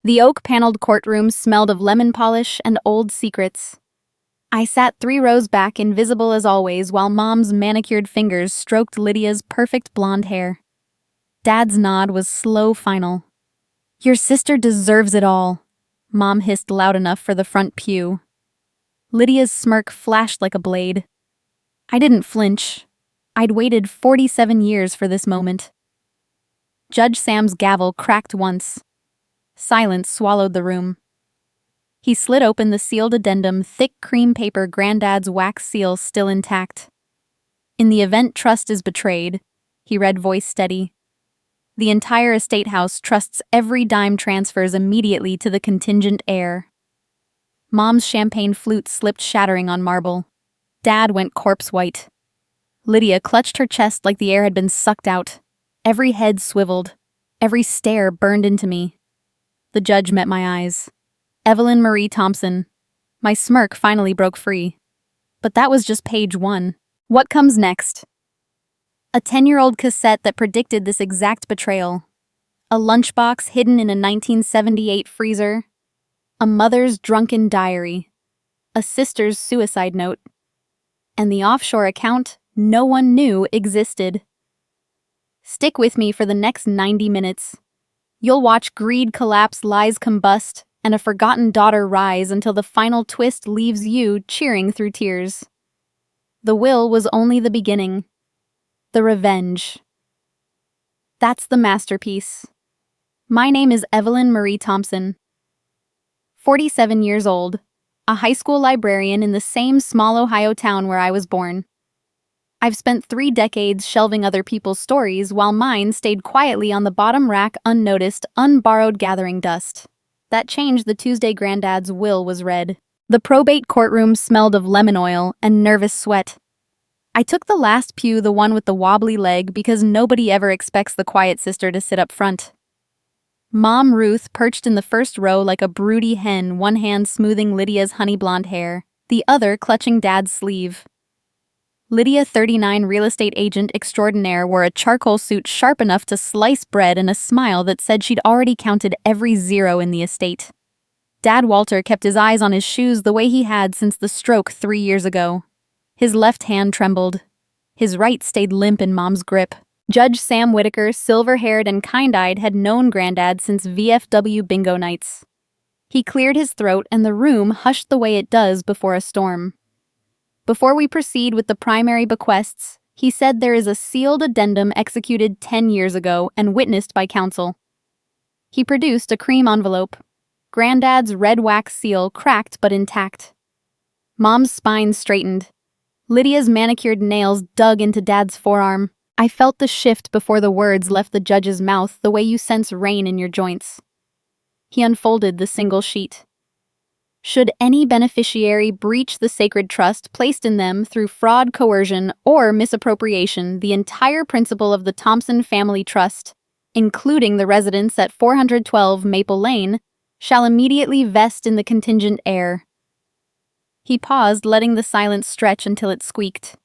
The oak-paneled courtroom smelled of lemon polish and old secrets. I sat 3 rows back, invisible as always, while Mom's manicured fingers stroked Lydia's perfect blonde hair. Dad's nod was slow final. "Your sister deserves it all," Mom hissed loud enough for the front pew. Lydia's smirk flashed like a blade. I didn't flinch. I'd waited 47 years for this moment. Judge Sam's gavel cracked once. Silence swallowed the room. He slid open the sealed addendum, thick cream paper, Granddad's wax seal still intact. "In the event trust is betrayed," he read, voice steady, "the entire estate house trusts every dime transfers immediately to the contingent heir." Mom's champagne flute slipped shattering on marble. Dad went corpse white. Lydia clutched her chest like the air had been sucked out. Every head swiveled. Every stare burned into me. The judge met my eyes. Evelyn Marie Thompson. My smirk finally broke free. But that was just page 1. What comes next? A 10-year-old cassette that predicted this exact betrayal. A lunchbox hidden in a 1978 freezer. A mother's drunken diary. A sister's suicide note. And the offshore account no one knew existed. Stick with me for the next 90 minutes. You'll watch greed collapse, lies combust, and a forgotten daughter rise until the final twist leaves you cheering through tears. The will was only the beginning. The revenge. That's the masterpiece. My name is Evelyn Marie Thompson. 47 years old, a high school librarian in the same small Ohio town where I was born. I've spent 3 decades shelving other people's stories while mine stayed quietly on the bottom rack, unnoticed, unborrowed, gathering dust. That changed the Tuesday Granddad's will was read. The probate courtroom smelled of lemon oil and nervous sweat. I took the last pew, the one with the wobbly leg, because nobody ever expects the quiet sister to sit up front. Mom Ruth perched in the first row like a broody hen, one hand smoothing Lydia's honey blonde hair, the other clutching Dad's sleeve. Lydia, 39, real estate agent extraordinaire, wore a charcoal suit sharp enough to slice bread and a smile that said she'd already counted every zero in the estate. Dad Walter kept his eyes on his shoes the way he had since the stroke 3 years ago. His left hand trembled. His right stayed limp in Mom's grip. Judge Sam Whitaker, silver-haired and kind-eyed, had known Granddad since VFW bingo nights. He cleared his throat and the room hushed the way it does before a storm. Before we proceed with the primary bequests, he said there is a sealed addendum executed 10 years ago and witnessed by counsel. He produced a cream envelope. Granddad's red wax seal cracked but intact. Mom's spine straightened. Lydia's manicured nails dug into Dad's forearm. I felt the shift before the words left the judge's mouth, the way you sense rain in your joints. He unfolded the single sheet. Should any beneficiary breach the sacred trust placed in them through fraud, coercion, or misappropriation, the entire principal of the Thompson Family Trust, including the residents at 412 Maple Lane, shall immediately vest in the contingent heir. He paused, letting the silence stretch until it squeaked.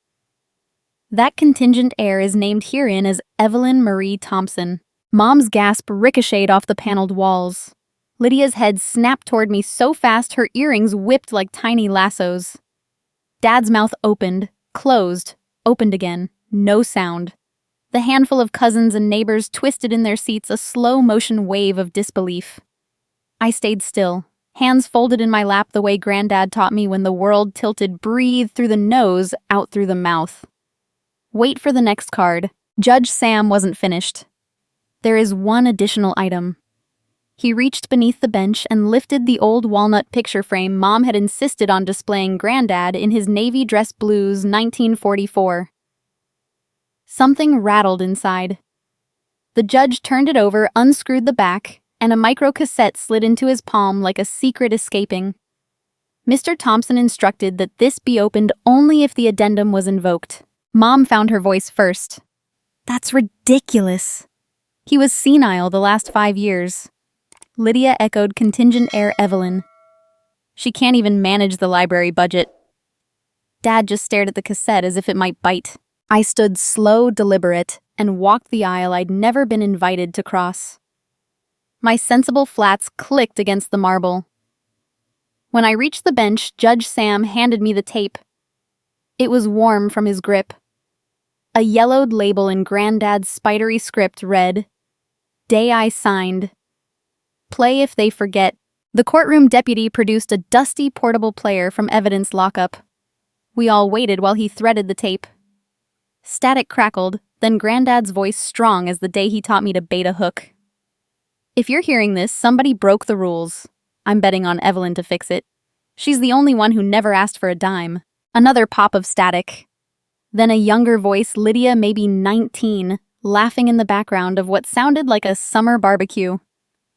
That contingent heir is named herein as Evelyn Marie Thompson. Mom's gasp ricocheted off the paneled walls. Lydia's head snapped toward me so fast her earrings whipped like tiny lassos. Dad's mouth opened, closed, opened again. No sound. The handful of cousins and neighbors twisted in their seats, a slow-motion wave of disbelief. I stayed still, hands folded in my lap the way Granddad taught me when the world tilted. Breathe through the nose, out through the mouth. Wait for the next card. Judge Sam wasn't finished. There is one additional item. He reached beneath the bench and lifted the old walnut picture frame Mom had insisted on displaying Granddad in his navy dress blues 1944. Something rattled inside. The judge turned it over, unscrewed the back, and a micro-cassette slid into his palm like a secret escaping. Mr. Thompson instructed that this be opened only if the addendum was invoked. Mom found her voice first. That's ridiculous. He was senile the last 5 years. Lydia echoed contingent heir Evelyn. She can't even manage the library budget. Dad just stared at the cassette as if it might bite. I stood slow, deliberate, and walked the aisle I'd never been invited to cross. My sensible flats clicked against the marble. When I reached the bench, Judge Sam handed me the tape. It was warm from his grip. A yellowed label in Granddad's spidery script read, "Day I signed. Play if they forget." The courtroom deputy produced a dusty portable player from evidence lockup. We all waited while he threaded the tape. Static crackled, then Granddad's voice strong as the day he taught me to bait a hook. "If you're hearing this, somebody broke the rules. I'm betting on Evelyn to fix it. She's the only one who never asked for a dime." Another pop of static. Then a younger voice, Lydia, maybe 19, laughing in the background of what sounded like a summer barbecue.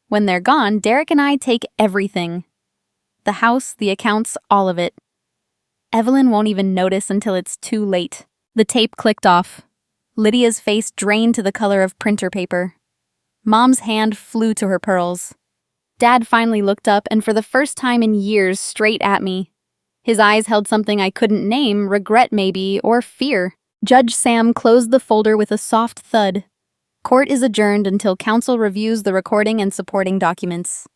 "When they're gone, Derek and I take everything. The house, the accounts, all of it. Evelyn won't even notice until it's too late." The tape clicked off. Lydia's face drained to the color of printer paper. Mom's hand flew to her pearls. Dad finally looked up and for the first time in years straight at me. His eyes held something I couldn't name, regret maybe, or fear. Judge Sam closed the folder with a soft thud. "Court is adjourned until counsel reviews the recording and supporting documents.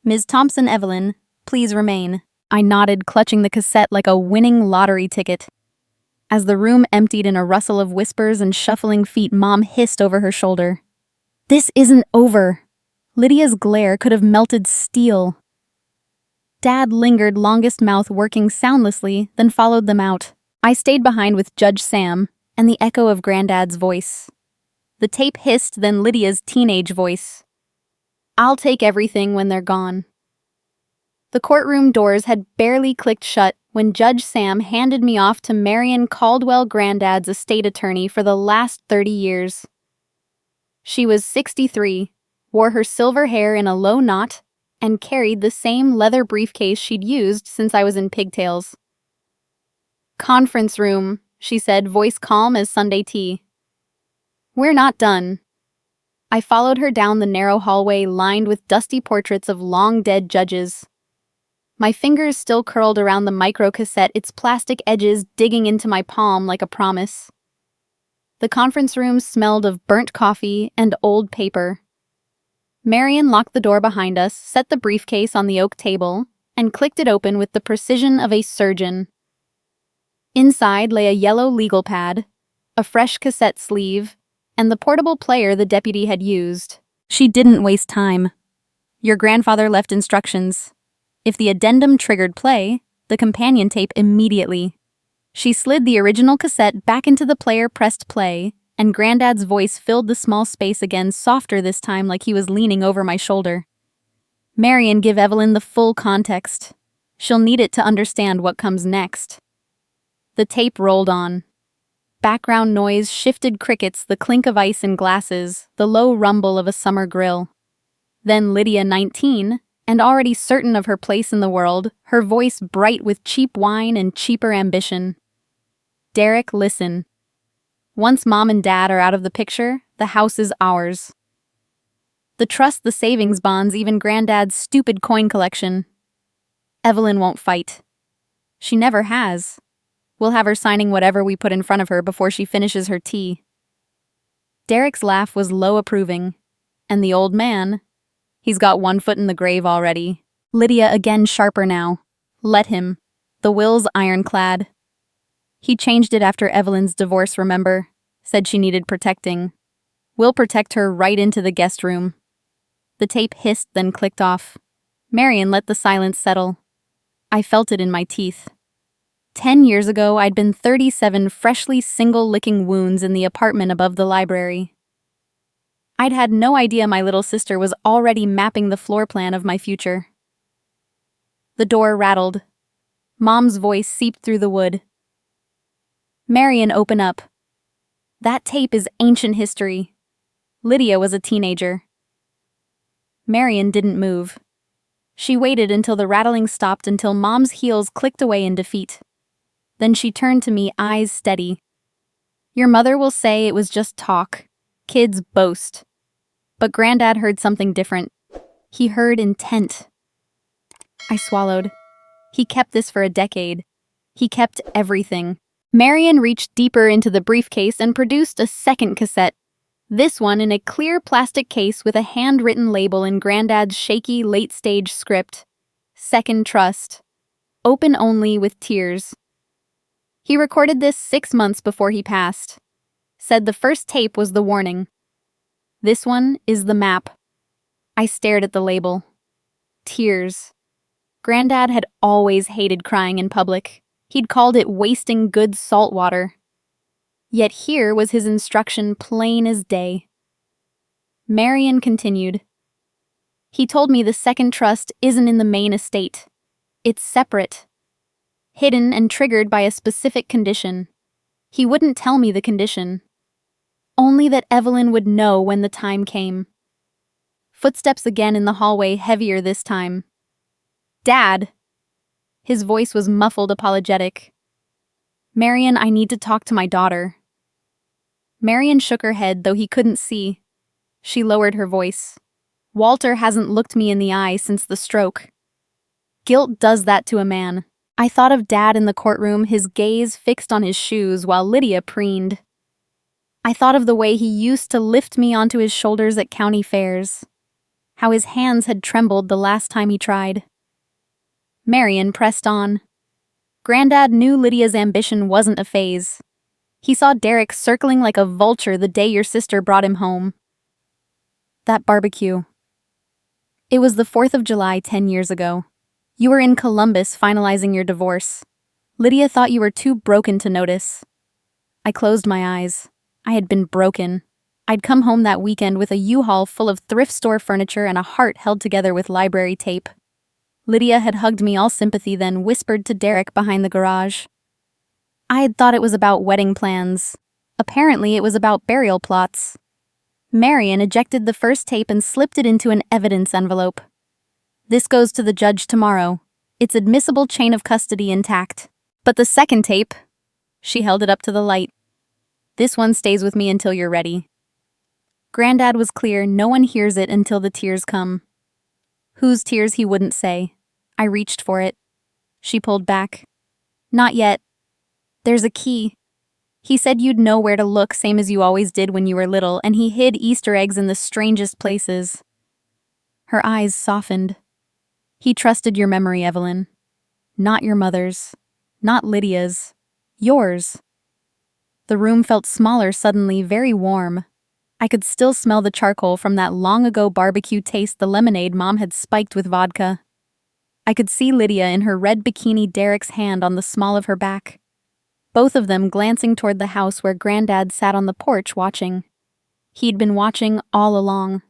Ms. Thompson Evelyn, please remain." I nodded, clutching the cassette like a winning lottery ticket. As the room emptied in a rustle of whispers and shuffling feet, Mom hissed over her shoulder, "This isn't over." Lydia's glare could have melted steel. Dad lingered, longest mouth working soundlessly, then followed them out. I stayed behind with Judge Sam and the echo of Granddad's voice. The tape hissed, then Lydia's teenage voice. "I'll take everything when they're gone." The courtroom doors had barely clicked shut when Judge Sam handed me off to Marion Caldwell, Granddad's estate attorney for the last 30 years. She was 63, wore her silver hair in a low knot, and carried the same leather briefcase she'd used since I was in pigtails. "Conference room," she said, voice calm as Sunday tea. "We're not done." I followed her down the narrow hallway lined with dusty portraits of long-dead judges. My fingers still curled around the micro-cassette, its plastic edges digging into my palm like a promise. The conference room smelled of burnt coffee and old paper. Marion locked the door behind us, set the briefcase on the oak table, and clicked it open with the precision of a surgeon. Inside lay a yellow legal pad, a fresh cassette sleeve, and the portable player the deputy had used. She didn't waste time. Your grandfather left instructions. If the addendum triggered play, the companion tape immediately. She slid the original cassette back into the player, pressed play, and Granddad's voice filled the small space again, softer this time, like he was leaning over my shoulder. "Marion, give Evelyn the full context. She'll need it to understand what comes next." The tape rolled on. Background noise, shifted crickets, the clink of ice in glasses, the low rumble of a summer grill. Then Lydia, 19, and already certain of her place in the world, her voice bright with cheap wine and cheaper ambition. "Derek, listen. Once Mom and Dad are out of the picture, the house is ours. The trust, the savings bonds, even Granddad's stupid coin collection. Evelyn won't fight. She never has. We'll have her signing whatever we put in front of her before she finishes her tea." Derek's laugh was low approving. And the old man, he's got one foot in the grave already. Lydia again sharper now. Let him. The will's ironclad. He changed it after Evelyn's divorce, remember? Said she needed protecting. We'll protect her right into the guest room. The tape hissed, then clicked off. Marion let the silence settle. I felt it in my teeth. 10 years ago, I'd been 37 freshly single-licking wounds in the apartment above the library. I'd had no idea my little sister was already mapping the floor plan of my future. The door rattled. Mom's voice seeped through the wood. "Marion, open up. That tape is ancient history. Lydia was a teenager." Marion didn't move. She waited until the rattling stopped, until Mom's heels clicked away in defeat. Then she turned to me, eyes steady. "Your mother will say it was just talk. Kids boast. But Granddad heard something different. He heard intent." I swallowed. He kept this for a decade. He kept everything. Marion reached deeper into the briefcase and produced a second cassette. This one in a clear plastic case with a handwritten label in Granddad's shaky late-stage script. Second Trust. Open only with tears. He recorded this 6 months before he passed. Said the first tape was the warning. This one is the map. I stared at the label. Tears. Granddad had always hated crying in public. He'd called it wasting good salt water. Yet here was his instruction plain as day. Marion continued. He told me the second trust isn't in the main estate. It's separate. Hidden and triggered by a specific condition. He wouldn't tell me the condition. Only that Evelyn would know when the time came. Footsteps again in the hallway, heavier this time. Dad! His voice was muffled, apologetic. Marion, I need to talk to my daughter. Marion shook her head, though he couldn't see. She lowered her voice. Walter hasn't looked me in the eye since the stroke. Guilt does that to a man. I thought of Dad in the courtroom, his gaze fixed on his shoes while Lydia preened. I thought of the way he used to lift me onto his shoulders at county fairs. How his hands had trembled the last time he tried. Marion pressed on. Granddad knew Lydia's ambition wasn't a phase. He saw Derek circling like a vulture the day your sister brought him home. That barbecue. It was the 4th of July 10 years ago. You were in Columbus finalizing your divorce. Lydia thought you were too broken to notice. I closed my eyes. I had been broken. I'd come home that weekend with a U-Haul full of thrift store furniture and a heart held together with library tape. Lydia had hugged me all sympathy, then whispered to Derek behind the garage. I had thought it was about wedding plans. Apparently it was about burial plots. Marion ejected the first tape and slipped it into an evidence envelope. This goes to the judge tomorrow. Its admissible chain of custody intact. But the second tape, she held it up to the light. This one stays with me until you're ready. Granddad was clear, no one hears it until the tears come. Whose tears he wouldn't say. I reached for it. She pulled back. Not yet. There's a key. He said you'd know where to look, same as you always did when you were little, and he hid Easter eggs in the strangest places. Her eyes softened. He trusted your memory, Evelyn. Not your mother's. Not Lydia's. Yours. The room felt smaller suddenly, very warm. I could still smell the charcoal from that long-ago barbecue taste the lemonade Mom had spiked with vodka. I could see Lydia in her red bikini, Derek's hand on the small of her back. Both of them glancing toward the house where Granddad sat on the porch watching. He'd been watching all along.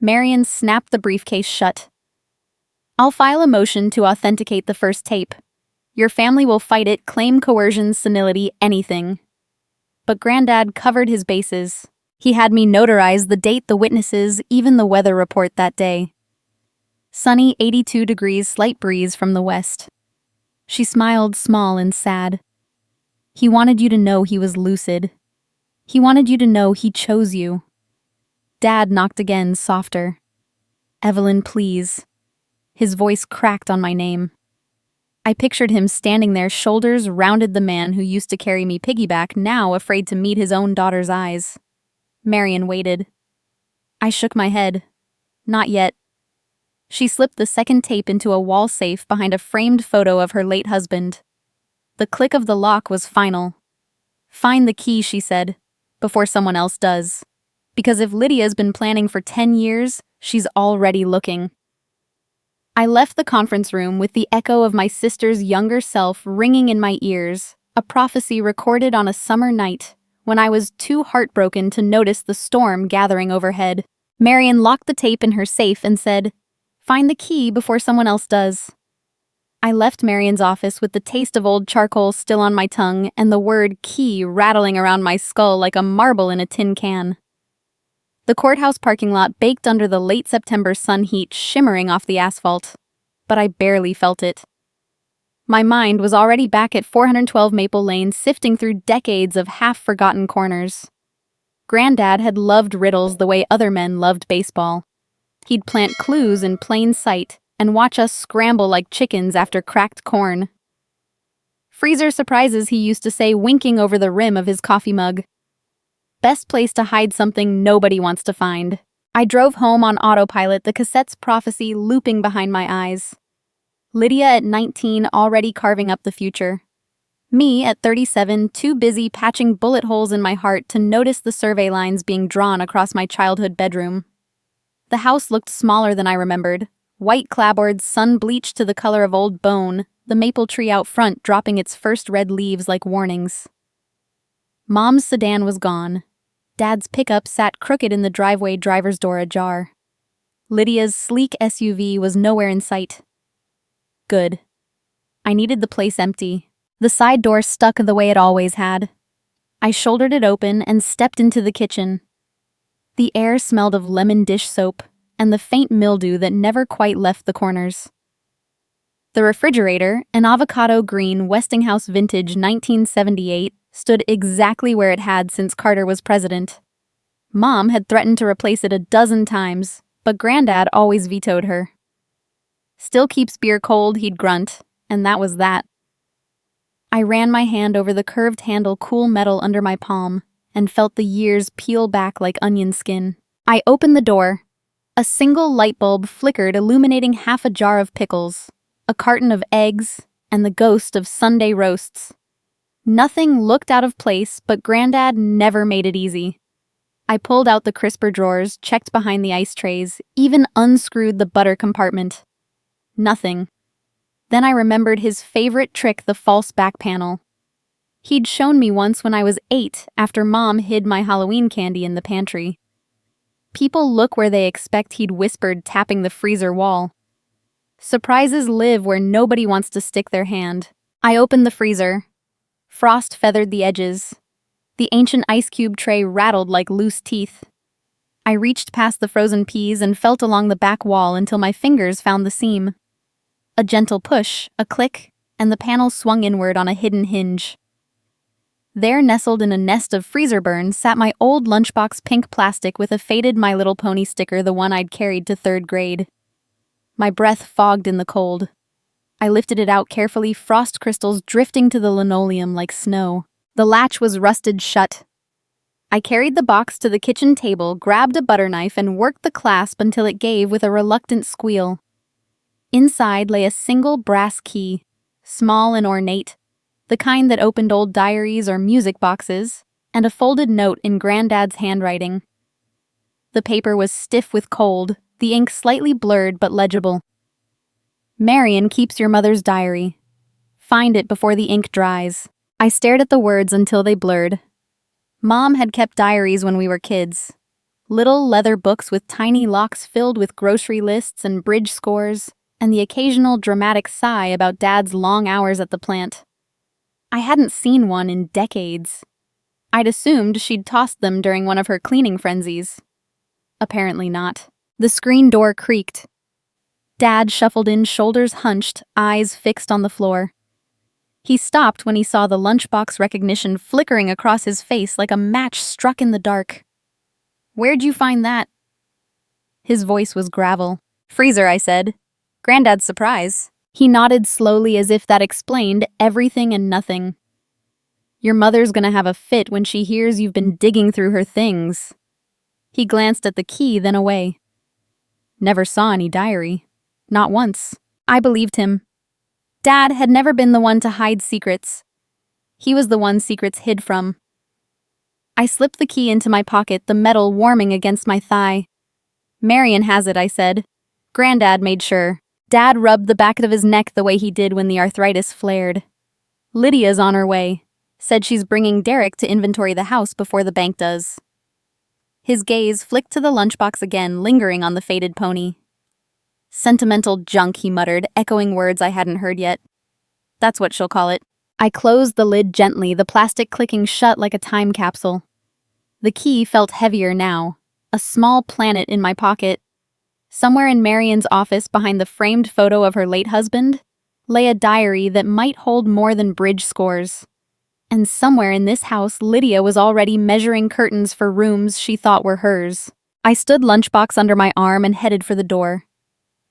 Marion snapped the briefcase shut. I'll file a motion to authenticate the first tape. Your family will fight it, claim coercion, senility, anything. But Granddad covered his bases. He had me notarize the date, the witnesses, even the weather report that day. Sunny, 82 degrees, slight breeze from the west. She smiled, small and sad. He wanted you to know he was lucid. He wanted you to know he chose you. Dad knocked again, softer. Evelyn, please. His voice cracked on my name. I pictured him standing there, shoulders rounded, the man who used to carry me piggyback, now afraid to meet his own daughter's eyes. Marion waited. I shook my head. Not yet. She slipped the second tape into a wall safe behind a framed photo of her late husband. The click of the lock was final. Find the key, she said, before someone else does. Because if Lydia's been planning for 10 years, she's already looking. I left the conference room with the echo of my sister's younger self ringing in my ears, a prophecy recorded on a summer night when I was too heartbroken to notice the storm gathering overhead. Marion locked the tape in her safe and said, "Find the key before someone else does." I left Marion's office with the taste of old charcoal still on my tongue and the word key rattling around my skull like a marble in a tin can. The courthouse parking lot baked under the late September sun heat, shimmering off the asphalt, but I barely felt it. My mind was already back at 412 Maple Lane, sifting through decades of half-forgotten corners. Granddad had loved riddles the way other men loved baseball. He'd plant clues in plain sight and watch us scramble like chickens after cracked corn. Freezer surprises, he used to say, winking over the rim of his coffee mug. Best place to hide something nobody wants to find. I drove home on autopilot, the cassette's prophecy looping behind my eyes. Lydia at 19 already carving up the future. Me at 37 too busy patching bullet holes in my heart to notice the survey lines being drawn across my childhood bedroom. The house looked smaller than I remembered. White clapboards, sun-bleached to the color of old bone, the maple tree out front dropping its first red leaves like warnings. Mom's sedan was gone. Dad's pickup sat crooked in the driveway, driver's door ajar. Lydia's sleek SUV was nowhere in sight. Good. I needed the place empty. The side door stuck the way it always had. I shouldered it open and stepped into the kitchen. The air smelled of lemon dish soap and the faint mildew that never quite left the corners. The refrigerator, an avocado green Westinghouse vintage 1978, stood exactly where it had since Carter was president. Mom had threatened to replace it a dozen times, but Granddad always vetoed her. Still keeps beer cold, he'd grunt, and that was that. I ran my hand over the curved handle, cool metal under my palm, and felt the years peel back like onion skin. I opened the door. A single light bulb flickered, illuminating half a jar of pickles, a carton of eggs, and the ghost of Sunday roasts. Nothing looked out of place, but Granddad never made it easy. I pulled out the crisper drawers, checked behind the ice trays, even unscrewed the butter compartment. Nothing. Then I remembered his favorite trick, the false back panel. He'd shown me once when I was 8 after Mom hid my Halloween candy in the pantry. People look where they expect, he'd whispered, tapping the freezer wall. Surprises live where nobody wants to stick their hand. I opened the freezer. Frost feathered the edges. The ancient ice cube tray rattled like loose teeth. I reached past the frozen peas and felt along the back wall until my fingers found the seam. A gentle push, a click, and the panel swung inward on a hidden hinge. There, nestled in a nest of freezer burns, sat my old lunchbox pink plastic with a faded My Little Pony sticker, the one I'd carried to 3rd grade. My breath fogged in the cold. I lifted it out carefully, frost crystals drifting to the linoleum like snow. The latch was rusted shut. I carried the box to the kitchen table, grabbed a butter knife, and worked the clasp until it gave with a reluctant squeal. Inside lay a single brass key, small and ornate, the kind that opened old diaries or music boxes, and a folded note in Granddad's handwriting. The paper was stiff with cold, the ink slightly blurred but legible. Marion keeps your mother's diary. Find it before the ink dries. I stared at the words until they blurred. Mom had kept diaries when we were kids. Little leather books with tiny locks filled with grocery lists and bridge scores, and the occasional dramatic sigh about Dad's long hours at the plant. I hadn't seen one in decades. I'd assumed she'd tossed them during one of her cleaning frenzies. Apparently not. The screen door creaked. Dad shuffled in, shoulders hunched, eyes fixed on the floor. He stopped when he saw the lunchbox recognition flickering across his face like a match struck in the dark. "Where'd you find that?" His voice was gravel. "Freezer," I said. "Granddad's surprise." He nodded slowly as if that explained everything and nothing. "Your mother's gonna have a fit when she hears you've been digging through her things." He glanced at the key, then away. "Never saw any diary. Not once." I believed him. Dad had never been the one to hide secrets. He was the one secrets hid from. I slipped the key into my pocket, the metal warming against my thigh. "Marion has it," I said. Granddad made sure. Dad rubbed the back of his neck the way he did when the arthritis flared. "Lydia's on her way. Said she's bringing Derek to inventory the house before the bank does." His gaze flicked to the lunchbox again, lingering on the faded pony. "Sentimental junk," he muttered, echoing words I hadn't heard yet. "That's what she'll call it." I closed the lid gently, the plastic clicking shut like a time capsule. The key felt heavier now, a small planet in my pocket. Somewhere in Marion's office, behind the framed photo of her late husband, lay a diary that might hold more than bridge scores. And somewhere in this house, Lydia was already measuring curtains for rooms she thought were hers. I stood lunchbox under my arm and headed for the door.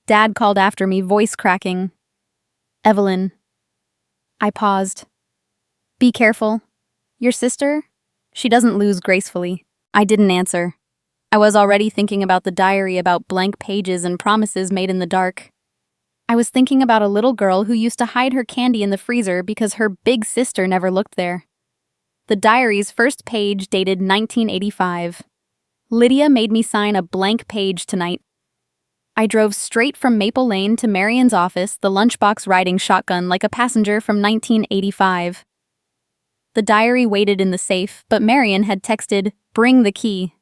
Dad called after me, voice cracking. "Evelyn." I paused. "Be careful. Your sister? She doesn't lose gracefully. I didn't answer. I was already thinking about the diary, about blank pages and promises made in the dark. I was thinking about a little girl who used to hide her candy in the freezer because her big sister never looked there. The diary's first page dated 1985. Lydia made me sign a blank page tonight. I drove straight from Maple Lane to Marion's office, the lunchbox riding shotgun like a passenger from 1985. The diary waited in the safe, but Marion had texted, "Bring the key."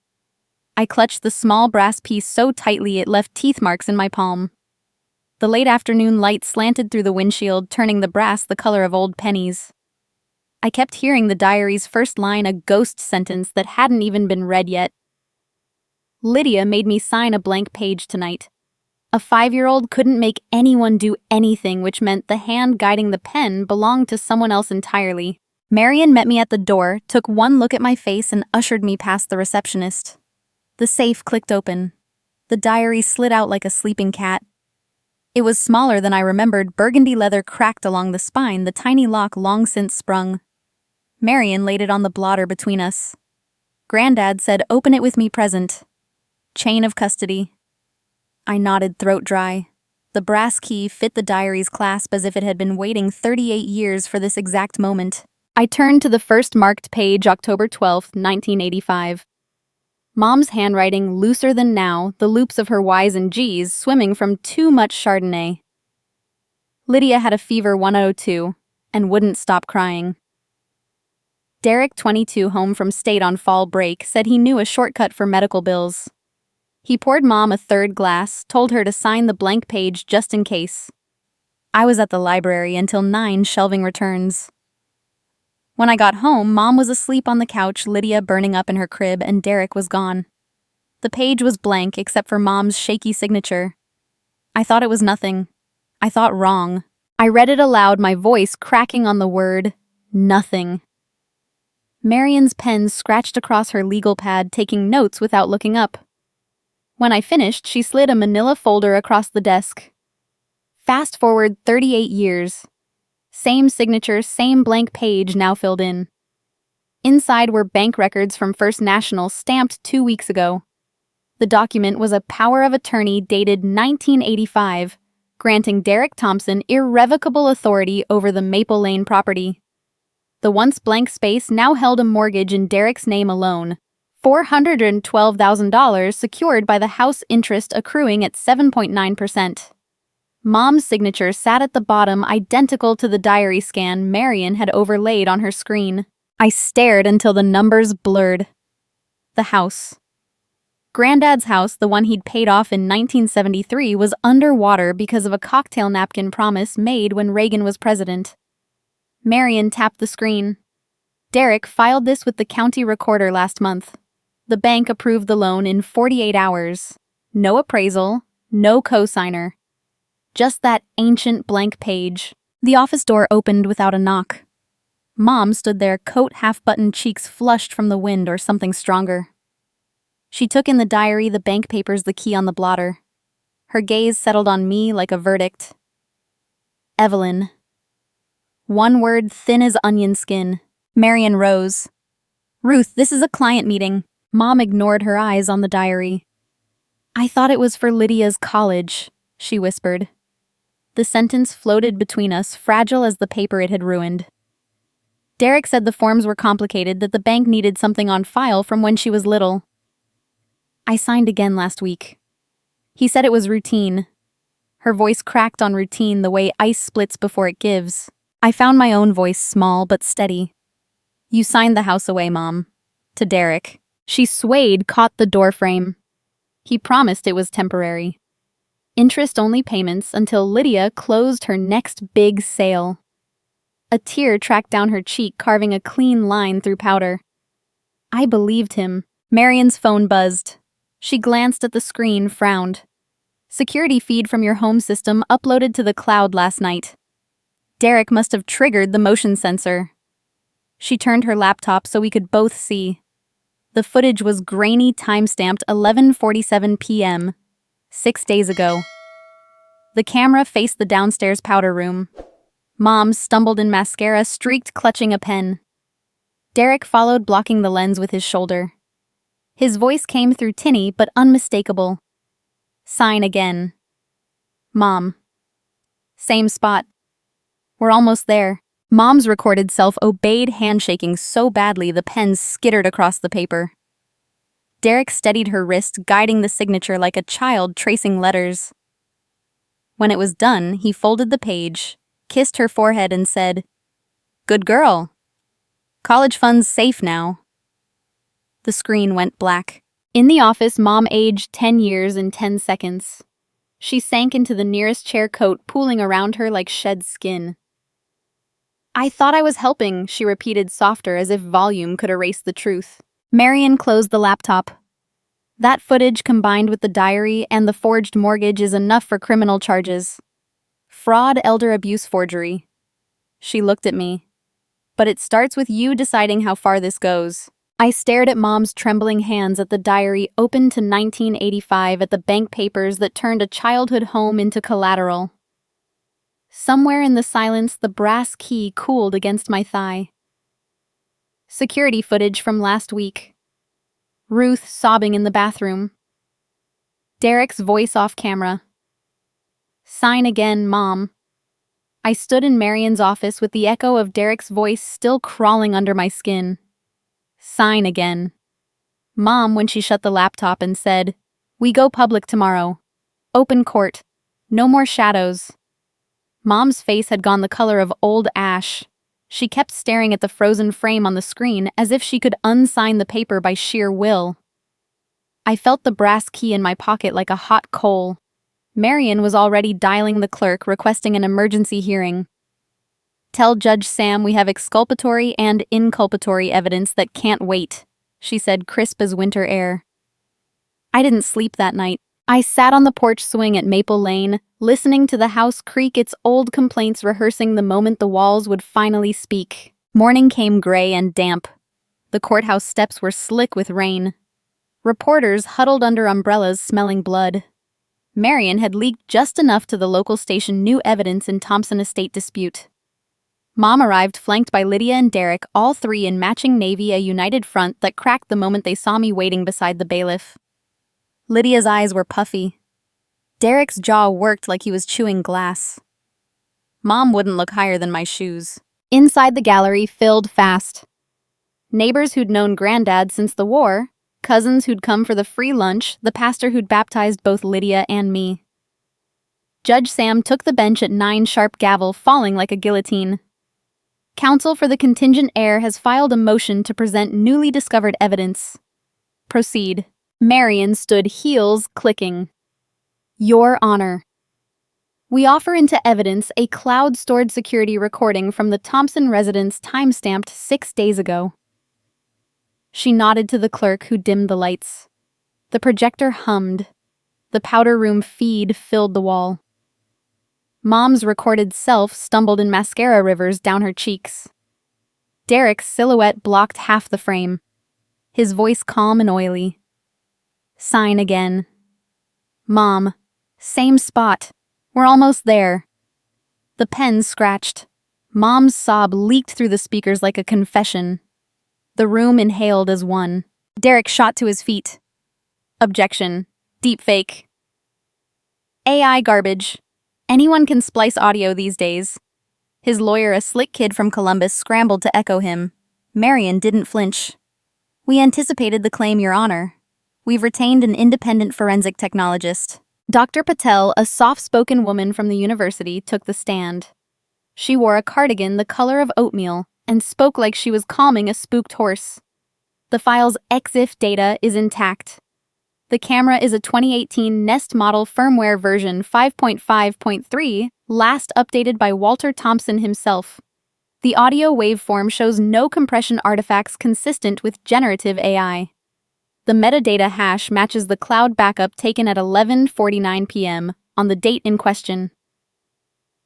I clutched the small brass piece so tightly it left teeth marks in my palm. The late afternoon light slanted through the windshield, turning the brass the color of old pennies. I kept hearing the diary's first line, a ghost sentence that hadn't even been read yet. Lydia made me sign a blank page tonight. A 5-year-old couldn't make anyone do anything, which meant the hand guiding the pen belonged to someone else entirely. Marion met me at the door, took one look at my face, and ushered me past the receptionist. The safe clicked open. The diary slid out like a sleeping cat. It was smaller than I remembered. Burgundy leather cracked along the spine, the tiny lock long since sprung. Marion laid it on the blotter between us. Granddad said, "Open it with me present." Chain of custody. I nodded, throat dry. The brass key fit the diary's clasp as if it had been waiting 38 years for this exact moment. I turned to the first marked page, October 12th, 1985. Mom's handwriting looser than now, the loops of her Y's and G's swimming from too much Chardonnay. Lydia had a fever 102 and wouldn't stop crying. Derek, 22, home from state on fall break, said he knew a shortcut for medical bills. He poured Mom a third glass, told her to sign the blank page just in case. I was at the library until 9, shelving returns. When I got home, Mom was asleep on the couch, Lydia burning up in her crib, and Derek was gone. The page was blank except for Mom's shaky signature. I thought it was nothing. I thought wrong. I read it aloud, my voice cracking on the word, nothing. Marion's pen scratched across her legal pad, taking notes without looking up. When I finished, she slid a manila folder across the desk. Fast forward 38 years. Same signature, same blank page now filled in. Inside were bank records from First National stamped 2 weeks ago. The document was a power of attorney dated 1985, granting Derek Thompson irrevocable authority over the Maple Lane property. The once blank space now held a mortgage in Derek's name alone, $412,000 secured by the house interest accruing at 7.9%. Mom's signature sat at the bottom, identical to the diary scan Marion had overlaid on her screen. I stared until the numbers blurred. The house. Granddad's house, the one he'd paid off in 1973, was underwater because of a cocktail napkin promise made when Reagan was president. Marion tapped the screen. Derek filed this with the county recorder last month. The bank approved the loan in 48 hours. No appraisal, no cosigner. Just that ancient blank page. The office door opened without a knock. Mom stood there, coat half-buttoned, cheeks flushed from the wind or something stronger. She took in the diary, the bank papers, the key on the blotter. Her gaze settled on me like a verdict. Evelyn. One word, thin as onion skin. Marion rose. "Ruth, this is a client meeting." Mom ignored her eyes on the diary. "I thought it was for Lydia's college," she whispered. The sentence floated between us, fragile as the paper it had ruined. Derek said the forms were complicated, that the bank needed something on file from when she was little. "I signed again last week." He said it was routine. Her voice cracked on routine, the way ice splits before it gives. I found my own voice small but steady. "You signed the house away, Mom." To Derek. She swayed, caught the doorframe. He promised it was temporary. Interest-only payments until Lydia closed her next big sale. A tear tracked down her cheek, carving a clean line through powder. I believed him. Marion's phone buzzed. She glanced at the screen, frowned. "Security feed from your home system uploaded to the cloud last night." Derek must have triggered the motion sensor. She turned her laptop so we could both see. The footage was grainy, time-stamped 11:47 p.m., 6 days ago. The camera faced the downstairs powder room. Mom stumbled in mascara, streaked, clutching a pen. Derek followed, blocking the lens with his shoulder. His voice came through tinny but unmistakable. Sign again. Mom. Same spot. We're almost there. Mom's recorded self obeyed, handshaking so badly the pen skittered across the paper. Derek steadied her wrist, guiding the signature like a child tracing letters. When it was done, he folded the page, kissed her forehead, and said, "Good girl. College fund's safe now." The screen went black. In the office, Mom aged 10 years in 10 seconds. She sank into the nearest chair, coat pooling around her like shed skin. "I thought I was helping," she repeated, softer, as if volume could erase the truth. Marion closed the laptop. That footage, combined with the diary and the forged mortgage, is enough for criminal charges. Fraud, elder abuse, forgery. She looked at me. "But it starts with you deciding how far this goes." I stared at Mom's trembling hands, at the diary open to 1985, at the bank papers that turned a childhood home into collateral. Somewhere in the silence, the brass key cooled against my thigh. Security footage from last week. Ruth sobbing in the bathroom. Derek's voice off camera. Sign again, Mom. I stood in Marion's office with the echo of Derek's voice still crawling under my skin. Sign again. Mom, when she shut the laptop and said, "We go public tomorrow. Open court. No more shadows." Mom's face had gone the color of old ash. She kept staring at the frozen frame on the screen as if she could unsign the paper by sheer will. I felt the brass key in my pocket like a hot coal. Marion was already dialing the clerk, requesting an emergency hearing. "Tell Judge Sam we have exculpatory and inculpatory evidence that can't wait," she said, crisp as winter air. I didn't sleep that night. I sat on the porch swing at Maple Lane, listening to the house creak, its old complaints rehearsing the moment the walls would finally speak. Morning came gray and damp. The courthouse steps were slick with rain. Reporters huddled under umbrellas, smelling blood. Marion had leaked just enough to the local station new evidence in Thompson estate dispute. Mom arrived, flanked by Lydia and Derek, all three in matching navy, a united front that cracked the moment they saw me waiting beside the bailiff. Lydia's eyes were puffy. Derek's jaw worked like he was chewing glass. Mom wouldn't look higher than my shoes. Inside, the gallery filled fast. Neighbors who'd known Granddad since the war, cousins who'd come for the free lunch, the pastor who'd baptized both Lydia and me. Judge Sam took the bench at 9, sharp gavel falling like a guillotine. Counsel for the contingent heir has filed a motion to present newly discovered evidence. Proceed. Marion stood, heels clicking. Your Honor. We offer into evidence a cloud-stored security recording from the Thompson residence, time-stamped 6 days ago. She nodded to the clerk, who dimmed the lights. The projector hummed. The powder room feed filled the wall. Mom's recorded self stumbled in mascara rivers down her cheeks. Derek's silhouette blocked half the frame. His voice calm and oily. Sign again. Mom. Same spot. We're almost there. The pen scratched. Mom's sob leaked through the speakers like a confession. The room inhaled as one. Derek shot to his feet. Objection. Deepfake. AI garbage. Anyone can splice audio these days. His lawyer, a slick kid from Columbus, scrambled to echo him. Marion didn't flinch. We anticipated the claim, Your Honor. We've retained an independent forensic technologist. Dr. Patel, a soft-spoken woman from the university, took the stand. She wore a cardigan the color of oatmeal and spoke like she was calming a spooked horse. The file's EXIF data is intact. The camera is a 2018 Nest model firmware version 5.5.3, last updated by Walter Thompson himself. The audio waveform shows no compression artifacts consistent with generative AI. The metadata hash matches the cloud backup taken at 11:49 p.m. on the date in question.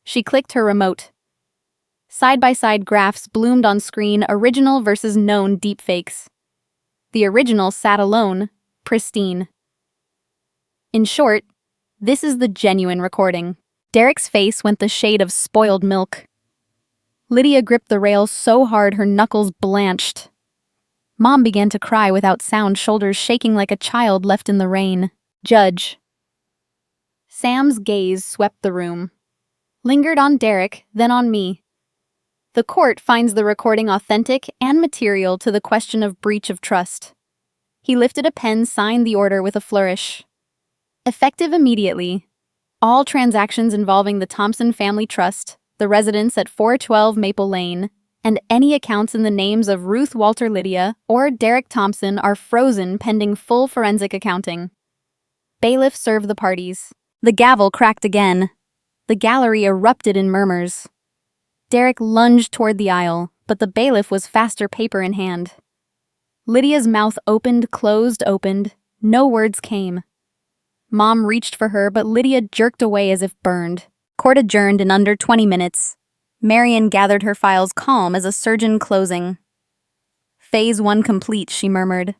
She clicked her remote. Side-by-side graphs bloomed on screen, original versus known deepfakes. The original sat alone, pristine. In short, this is the genuine recording. Derek's face went the shade of spoiled milk. Lydia gripped the rail so hard her knuckles blanched. Mom began to cry without sound, shoulders shaking like a child left in the rain. Judge. Sam's gaze swept the room. Lingered on Derek, then on me. The court finds the recording authentic and material to the question of breach of trust. He lifted a pen, signed the order with a flourish. Effective immediately. All transactions involving the Thompson Family Trust, the residence at 412 Maple Lane, and any accounts in the names of Ruth Walter Lydia or Derek Thompson are frozen pending full forensic accounting. Bailiff served the parties. The gavel cracked again. The gallery erupted in murmurs. Derek lunged toward the aisle, but the bailiff was faster, paper in hand. Lydia's mouth opened, closed, opened. No words came. Mom reached for her, but Lydia jerked away as if burned. Court adjourned in under 20 minutes. Marion gathered her files, calm as a surgeon closing. Phase 1 complete, she murmured.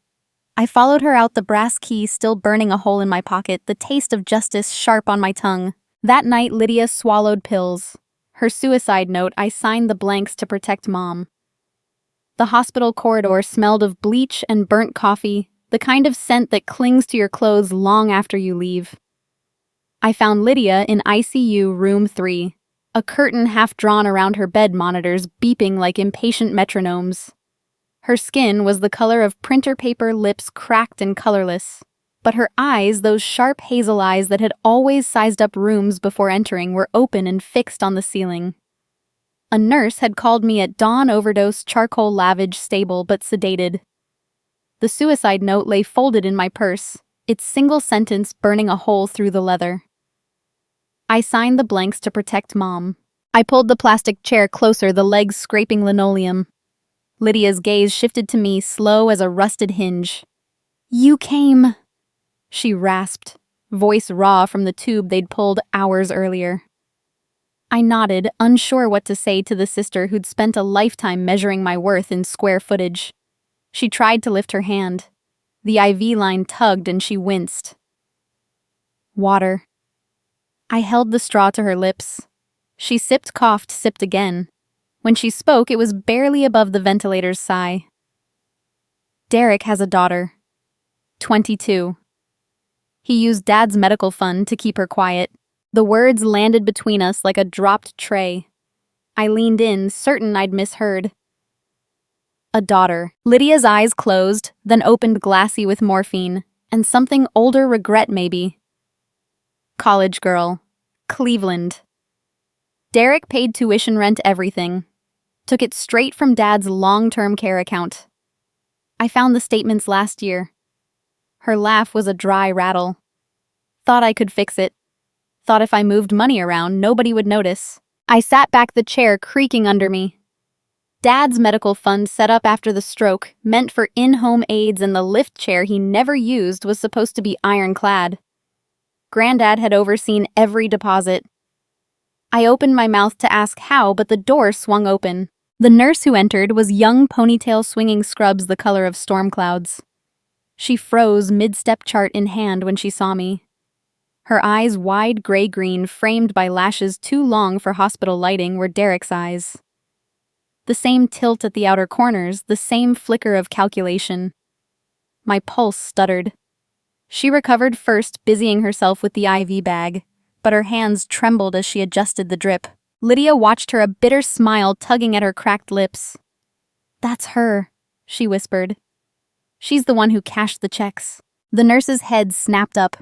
I followed her out, the brass key still burning a hole in my pocket, the taste of justice sharp on my tongue. That night, Lydia swallowed pills. Her suicide note, I signed the blanks to protect Mom. The hospital corridor smelled of bleach and burnt coffee, the kind of scent that clings to your clothes long after you leave. I found Lydia in ICU room 3, a curtain half drawn around her bed, monitors beeping like impatient metronomes. Her skin was the color of printer paper, lips cracked and colorless. But her eyes, those sharp hazel eyes that had always sized up rooms before entering, were open and fixed on the ceiling. A nurse had called me at dawn, overdose, charcoal lavage, stable but sedated. The suicide note lay folded in my purse, its single sentence burning a hole through the leather. I signed the blanks to protect Mom. I pulled the plastic chair closer, the legs scraping linoleum. Lydia's gaze shifted to me, slow as a rusted hinge. You came, she rasped, voice raw from the tube they'd pulled hours earlier. I nodded, unsure what to say to the sister who'd spent a lifetime measuring my worth in square footage. She tried to lift her hand. The IV line tugged and she winced. Water. I held the straw to her lips. She sipped, coughed, sipped again. When she spoke, it was barely above the ventilator's sigh. Derek has a daughter. 22. He used Dad's medical fund to keep her quiet. The words landed between us like a dropped tray. I leaned in, certain I'd misheard. A daughter. Lydia's eyes closed, then opened glassy with morphine, and something older, regret maybe. College girl. Cleveland. Derek paid tuition, rent, everything. Took it straight from Dad's long-term care account. I found the statements last year. Her laugh was a dry rattle. Thought I could fix it. Thought if I moved money around, nobody would notice. I sat back, the chair creaking under me. Dad's medical fund, set up after the stroke, meant for in-home aids, and the lift chair he never used was supposed to be ironclad. Granddad had overseen every deposit. I opened my mouth to ask how, but the door swung open. The nurse who entered was young, ponytail swinging scrubs the color of storm clouds. She froze, mid-step chart in hand, when she saw me. Her eyes, wide gray-green, framed by lashes too long for hospital lighting, were Derek's eyes. The same tilt at the outer corners, the same flicker of calculation. My pulse stuttered. She recovered first, busying herself with the IV bag, but her hands trembled as she adjusted the drip. Lydia watched her, a bitter smile tugging at her cracked lips. That's her, she whispered. She's the one who cashed the checks. The nurse's head snapped up.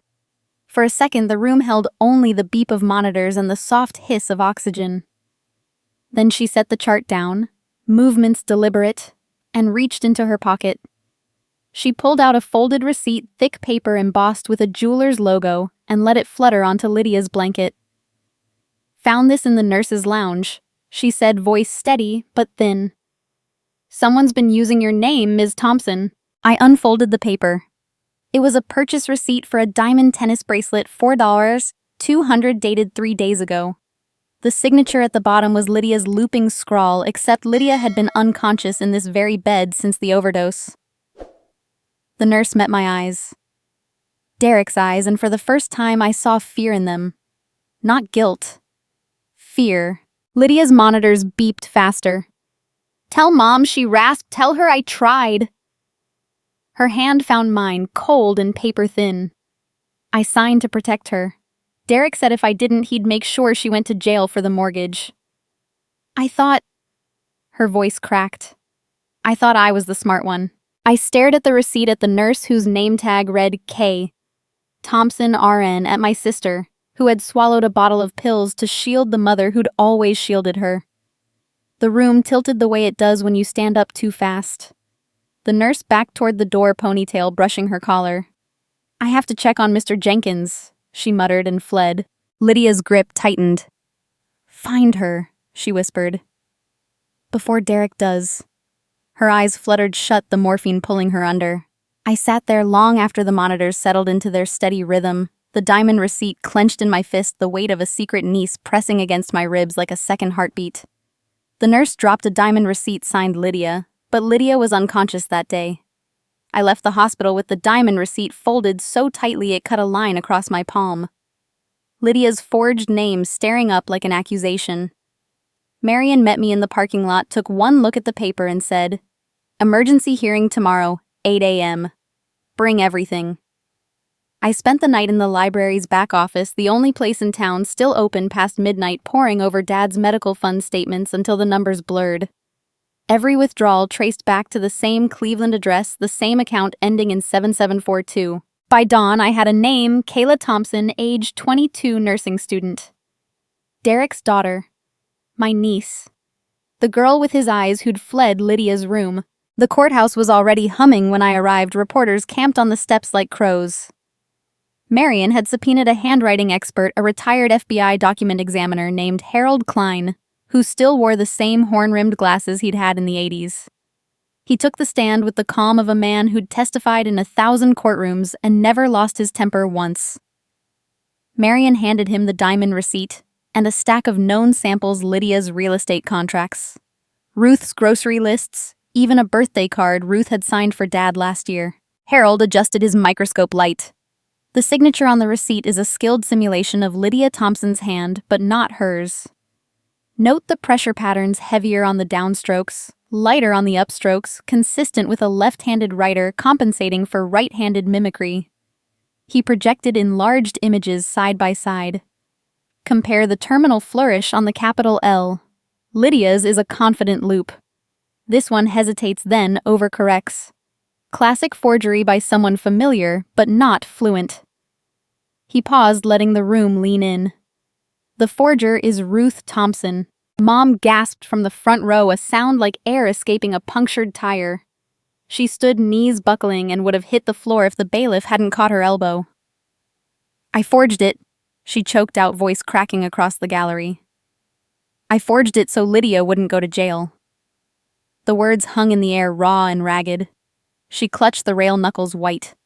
For a second, the room held only the beep of monitors and the soft hiss of oxygen. Then she set the chart down, movements deliberate, and reached into her pocket. She pulled out a folded receipt, thick paper embossed with a jeweler's logo, and let it flutter onto Lydia's blanket. Found this in the nurse's lounge, she said, voice steady but thin. Someone's been using your name, Ms. Thompson. I unfolded the paper. It was a purchase receipt for a diamond tennis bracelet, $4, $200, dated 3 days ago. The signature at the bottom was Lydia's looping scrawl, except Lydia had been unconscious in this very bed since the overdose. The nurse met my eyes. Derek's eyes, and for the first time I saw fear in them. Not guilt. Fear. Lydia's monitors beeped faster. Tell Mom, she rasped. Tell her I tried. Her hand found mine, cold and paper-thin. I signed to protect her. Derek said if I didn't, he'd make sure she went to jail for the mortgage. I thought... Her voice cracked. I thought I was the smart one. I stared at the receipt at the nurse whose name tag read K. Thompson, RN, at my sister, who had swallowed a bottle of pills to shield the mother who'd always shielded her. The room tilted the way it does when you stand up too fast. The nurse backed toward the door, ponytail brushing her collar. I have to check on Mr. Jenkins, she muttered and fled. Lydia's grip tightened. Find her, she whispered. Before Derek does. Her eyes fluttered shut, the morphine pulling her under. I sat there long after the monitors settled into their steady rhythm, the diamond receipt clenched in my fist, the weight of a secret niece pressing against my ribs like a second heartbeat. The nurse dropped a diamond receipt signed Lydia, but Lydia was unconscious that day. I left the hospital with the diamond receipt folded so tightly it cut a line across my palm. Lydia's forged name staring up like an accusation. Marion met me in the parking lot, took one look at the paper and said, "Emergency hearing tomorrow, 8 a.m. Bring everything." I spent the night in the library's back office, the only place in town still open past midnight, poring over Dad's medical fund statements until the numbers blurred. Every withdrawal traced back to the same Cleveland address, the same account ending in 7742. By dawn, I had a name, Kayla Thompson, age 22, nursing student. Derek's daughter. My niece. The girl with his eyes who'd fled Lydia's room. The courthouse was already humming when I arrived, reporters camped on the steps like crows. Marion had subpoenaed a handwriting expert, a retired FBI document examiner named Harold Klein, who still wore the same horn-rimmed glasses he'd had in the 80s. He took the stand with the calm of a man who'd testified in 1,000 courtrooms and never lost his temper once. Marion handed him the diamond receipt and a stack of known samples, Lydia's real estate contracts, Ruth's grocery lists, even a birthday card Ruth had signed for Dad last year. Harold adjusted his microscope light. The signature on the receipt is a skilled simulation of Lydia Thompson's hand, but not hers. Note the pressure patterns, heavier on the downstrokes, lighter on the upstrokes, consistent with a left-handed writer compensating for right-handed mimicry. He projected enlarged images side by side. Compare the terminal flourish on the capital L. Lydia's is a confident loop. This one hesitates, then overcorrects. Classic forgery by someone familiar, but not fluent. He paused, letting the room lean in. The forger is Ruth Thompson. Mom gasped from the front row, a sound like air escaping a punctured tire. She stood, knees buckling, and would have hit the floor if the bailiff hadn't caught her elbow. I forged it, she choked out, voice cracking across the gallery. I forged it so Lydia wouldn't go to jail. The words hung in the air, raw and ragged. She clutched the rail, knuckles white.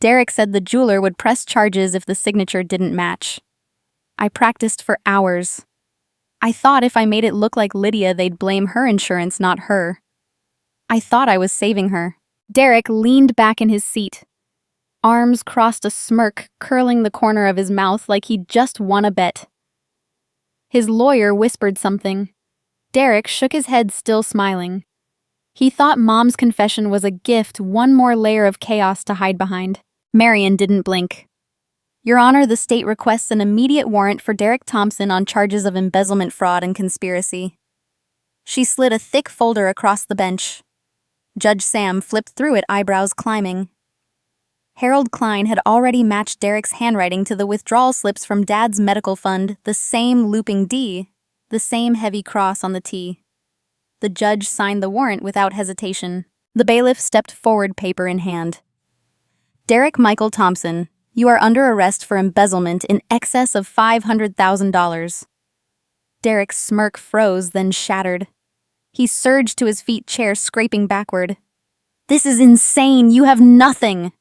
Derek said the jeweler would press charges if the signature didn't match. I practiced for hours. I thought if I made it look like Lydia, they'd blame her insurance, not her. I thought I was saving her. Derek leaned back in his seat. Arms crossed, a smirk curling the corner of his mouth like he'd just won a bet. His lawyer whispered something. Derek shook his head, still smiling. He thought Mom's confession was a gift, one more layer of chaos to hide behind. Marion didn't blink. Your Honor, the state requests an immediate warrant for Derek Thompson on charges of embezzlement, fraud, and conspiracy. She slid a thick folder across the bench. Judge Sam flipped through it, eyebrows climbing. Harold Klein had already matched Derek's handwriting to the withdrawal slips from Dad's medical fund, the same looping D, the same heavy cross on the T. The judge signed the warrant without hesitation. The bailiff stepped forward, paper in hand. Derek Michael Thompson, you are under arrest for embezzlement in excess of $500,000. Derek's smirk froze, then shattered. He surged to his feet, chair scraping backward. This is insane! You have nothing!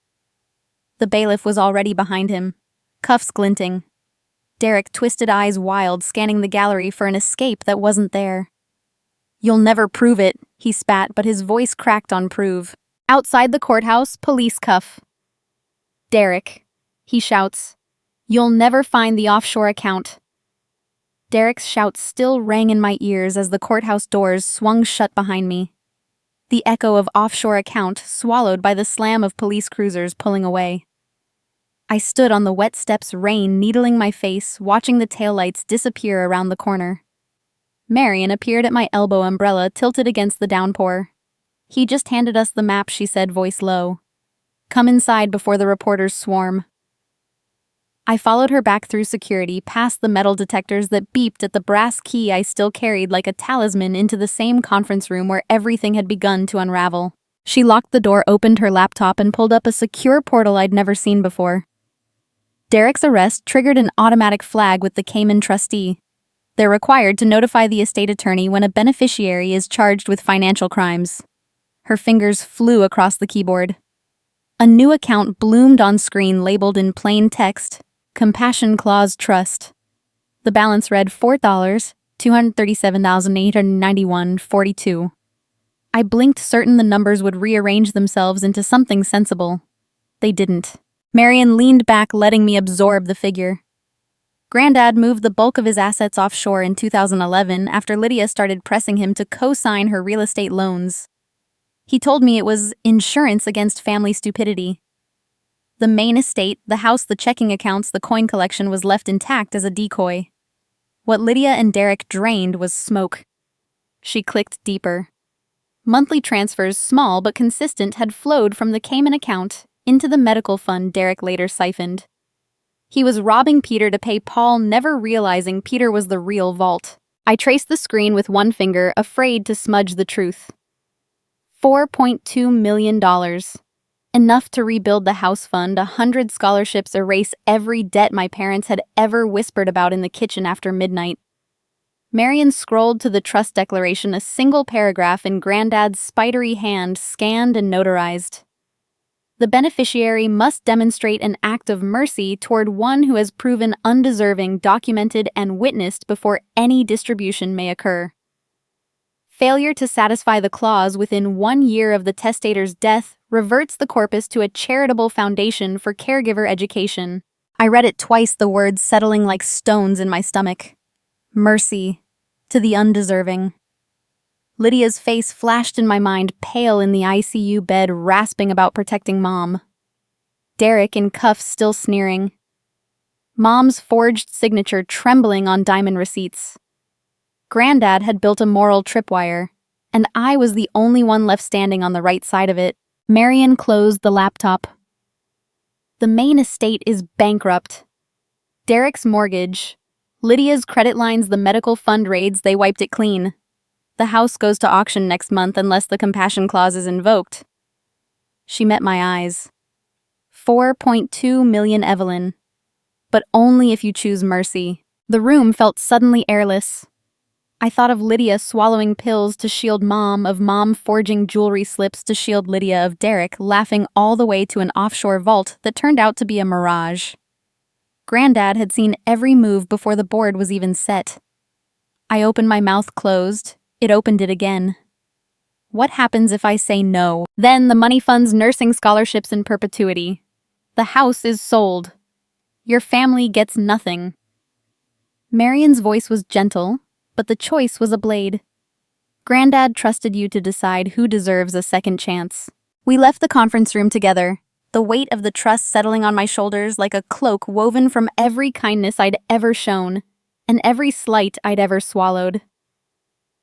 The bailiff was already behind him, cuffs glinting. Derek, twisted eyes wild, scanning the gallery for an escape that wasn't there. You'll never prove it, he spat, but his voice cracked on prove. Outside the courthouse, police cuff. Derek, he shouts. You'll never find the offshore account. Derek's shouts still rang in my ears as the courthouse doors swung shut behind me. the echo of offshore account swallowed by the slam of police cruisers pulling away. I stood on the wet steps, rain needling my face, watching the taillights disappear around the corner. Marion appeared at my elbow, umbrella tilted against the downpour. "He just handed us the map," she said, voice low. "Come inside before the reporters swarm." I followed her back through security, past the metal detectors that beeped at the brass key I still carried like a talisman, into the same conference room where everything had begun to unravel. She locked the door, opened her laptop, and pulled up a secure portal I'd never seen before. Derek's arrest triggered an automatic flag with the Cayman trustee. They're required to notify the estate attorney when a beneficiary is charged with financial crimes. Her fingers flew across the keyboard. A new account bloomed on screen, labeled in plain text, Compassion Clause Trust. The balance read $4,237,891.42. I blinked, certain the numbers would rearrange themselves into something sensible. They didn't. Marion leaned back, letting me absorb the figure. Granddad moved the bulk of his assets offshore in 2011 after Lydia started pressing him to co-sign her real estate loans. He told me it was insurance against family stupidity. The main estate, the house, the checking accounts, the coin collection was left intact as a decoy. What Lydia and Derek drained was smoke. She clicked deeper. Monthly transfers, small but consistent, had flowed from the Cayman account into the medical fund Derek later siphoned. He was robbing Peter to pay Paul, never realizing Peter was the real vault. I traced the screen with one finger, afraid to smudge the truth. $4.2 million. Enough to rebuild the house fund, 100 scholarships, erase every debt my parents had ever whispered about in the kitchen after midnight. Marion scrolled to the trust declaration, a single paragraph in Granddad's spidery hand, scanned and notarized. The beneficiary must demonstrate an act of mercy toward one who has proven undeserving, documented, and witnessed before any distribution may occur. Failure to satisfy the clause within 1 year of the testator's death reverts the corpus to a charitable foundation for caregiver education. I read it twice, the words settling like stones in my stomach. Mercy to the undeserving. Lydia's face flashed in my mind, pale in the ICU bed, rasping about protecting Mom. Derek in cuffs, still sneering. Mom's forged signature trembling on diamond receipts. Granddad had built a moral tripwire, and I was the only one left standing on the right side of it. Marion closed the laptop. The main estate is bankrupt. Derek's mortgage, Lydia's credit lines, the medical fund raids, they wiped it clean. The house goes to auction next month unless the compassion clause is invoked. She met my eyes. 4.2 million, Evelyn. But only if you choose mercy. The room felt suddenly airless. I thought of Lydia swallowing pills to shield Mom, of Mom forging jewelry slips to shield Lydia, of Derek laughing all the way to an offshore vault that turned out to be a mirage. Granddad had seen every move before the board was even set. I opened my mouth, closed. It opened it again. What happens if I say no? Then the money funds nursing scholarships in perpetuity. The house is sold. Your family gets nothing. Marion's voice was gentle, but the choice was a blade. Granddad trusted you to decide who deserves a second chance. We left the conference room together, the weight of the trust settling on my shoulders like a cloak woven from every kindness I'd ever shown, and every slight I'd ever swallowed.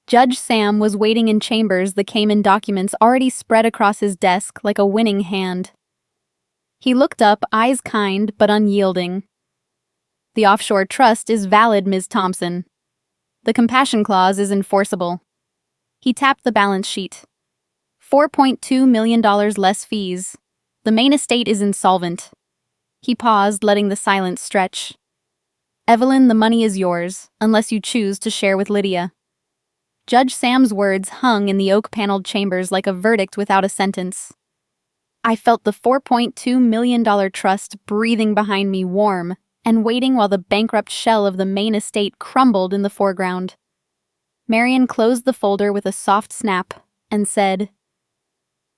Judge Sam was waiting in chambers, the Cayman documents already spread across his desk like a winning hand. He looked up, eyes kind but unyielding. The offshore trust is valid, Ms. Thompson. The compassion clause is enforceable. He tapped the balance sheet. $4.2 million less fees. The main estate is insolvent. He paused, letting the silence stretch. Evelyn, the money is yours, unless you choose to share with Lydia. Judge Sam's words hung in the oak-paneled chambers like a verdict without a sentence. I felt the $4.2 million trust breathing behind me, warm and waiting while the bankrupt shell of the main estate crumbled in the foreground. Marion closed the folder with a soft snap and said,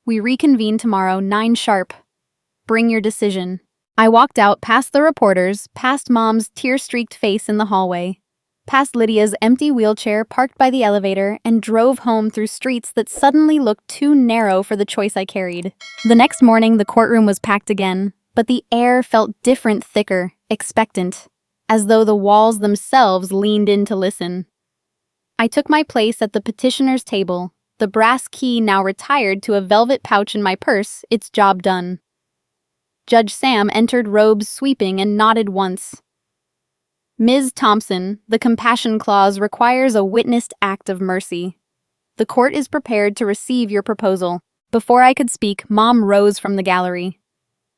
"We reconvene tomorrow, 9 sharp. Bring your decision." I walked out, past the reporters, past Mom's tear-streaked face in the hallway. past Lydia's empty wheelchair parked by the elevator, and drove home through streets that suddenly looked too narrow for the choice I carried. The next morning, the courtroom was packed again, but the air felt different, thicker, expectant, as though the walls themselves leaned in to listen. I took my place at the petitioner's table, the brass key now retired to a velvet pouch in my purse, its job done. Judge Sam entered, robes sweeping, and nodded once. Ms. Thompson, the compassion clause requires a witnessed act of mercy. The court is prepared to receive your proposal. Before I could speak, Mom rose from the gallery.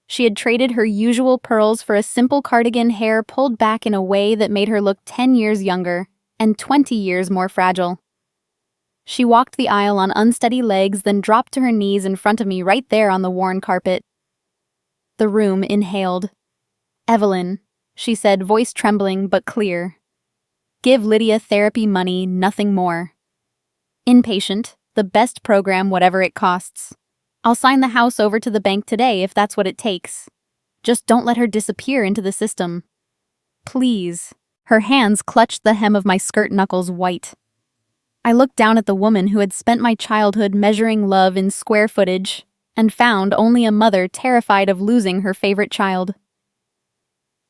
She had traded her usual pearls for a simple cardigan, hair pulled back in a way that made her look 10 years younger and 20 years more fragile. She walked the aisle on unsteady legs, then dropped to her knees in front of me right there on the worn carpet. The room inhaled. "Evelyn," she said, voice trembling but clear. "Give Lydia therapy money, nothing more. Inpatient, the best program, whatever it costs. I'll sign the house over to the bank today if that's what it takes. Just don't let her disappear into the system. Please." Her hands clutched the hem of my skirt, knuckles white. I looked down at the woman who had spent my childhood measuring love in square footage and found only a mother terrified of losing her favorite child.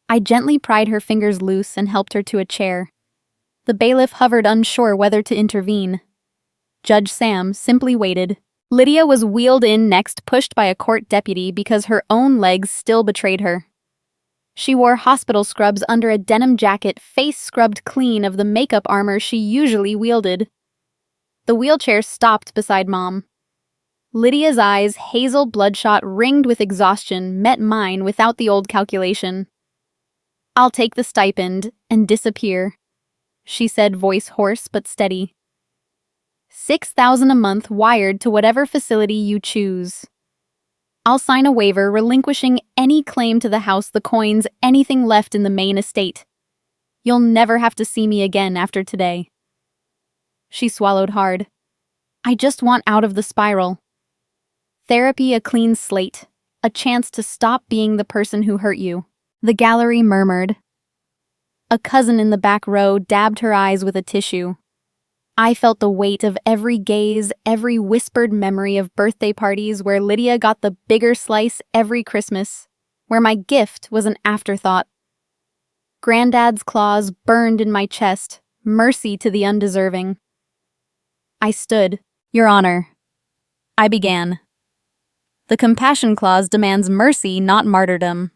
I gently pried her fingers loose and helped her to a chair. The bailiff hovered, unsure whether to intervene. Judge Sam simply waited. Lydia was wheeled in next, pushed by a court deputy because her own legs still betrayed her. She wore hospital scrubs under a denim jacket, face scrubbed clean of the makeup armor she usually wielded. The wheelchair stopped beside Mom. Lydia's eyes, hazel bloodshot, ringed with exhaustion, met mine without the old calculation. "I'll take the stipend and disappear," she said, voice hoarse but steady. $6,000 a month wired to whatever facility you choose. I'll sign a waiver relinquishing any claim to the house, the coins, anything left in the main estate. You'll never have to see me again after today. She swallowed hard. I just want out of the spiral. Therapy, a clean slate, a chance to stop being the person who hurt you. The gallery murmured. A cousin in the back row dabbed her eyes with a tissue. I felt the weight of every gaze, every whispered memory of birthday parties where Lydia got the bigger slice every Christmas, where my gift was an afterthought. Granddad's claws burned in my chest, mercy to the undeserving. I stood. "Your Honor," I began. "The compassion clause demands mercy, not martyrdom.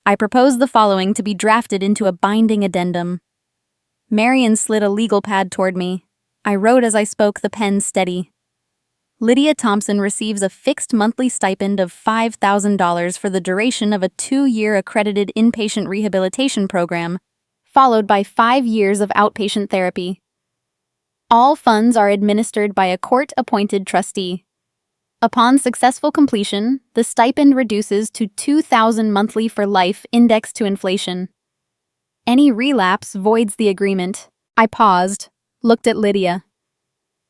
I propose the following to be drafted into a binding addendum." Marion slid a legal pad toward me. I wrote as I spoke, the pen steady. Lydia Thompson receives a fixed monthly stipend of $5,000 for the duration of a 2-year accredited inpatient rehabilitation program, followed by 5 years of outpatient therapy. All funds are administered by a court-appointed trustee. Upon successful completion, the stipend reduces to $2,000 monthly for life, indexed to inflation. Any relapse voids the agreement. I paused, looked at Lydia.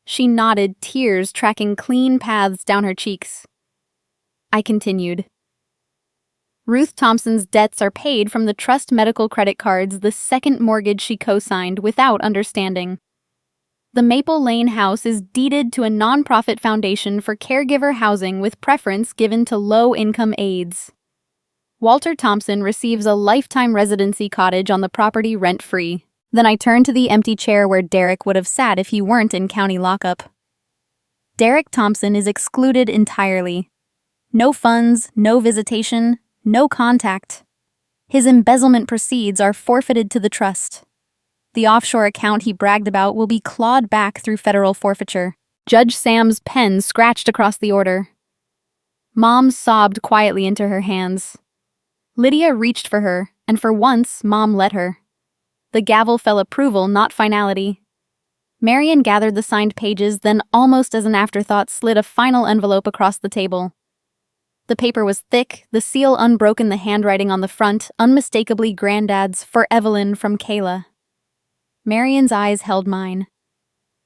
She nodded, tears tracking clean paths down her cheeks. I continued. Ruth Thompson's debts are paid from the trust medical credit cards, the second mortgage she co-signed without understanding. The Maple Lane house is deeded to a nonprofit foundation for caregiver housing with preference given to low-income aides. Walter Thompson receives a lifetime residency cottage on the property rent-free. Then I turned to the empty chair where Derek would have sat if he weren't in county lockup. Derek Thompson is excluded entirely. No funds, no visitation, no contact. His embezzlement proceeds are forfeited to the trust. The offshore account he bragged about will be clawed back through federal forfeiture. Judge Sam's pen scratched across the order. Mom sobbed quietly into her hands. Lydia reached for her, and for once, Mom let her. The gavel fell approval, not finality. Marion gathered the signed pages, then almost as an afterthought slid a final envelope across the table. The paper was thick, the seal unbroken, the handwriting on the front, unmistakably Granddad's, "For Evelyn from Kayla." Marion's eyes held mine.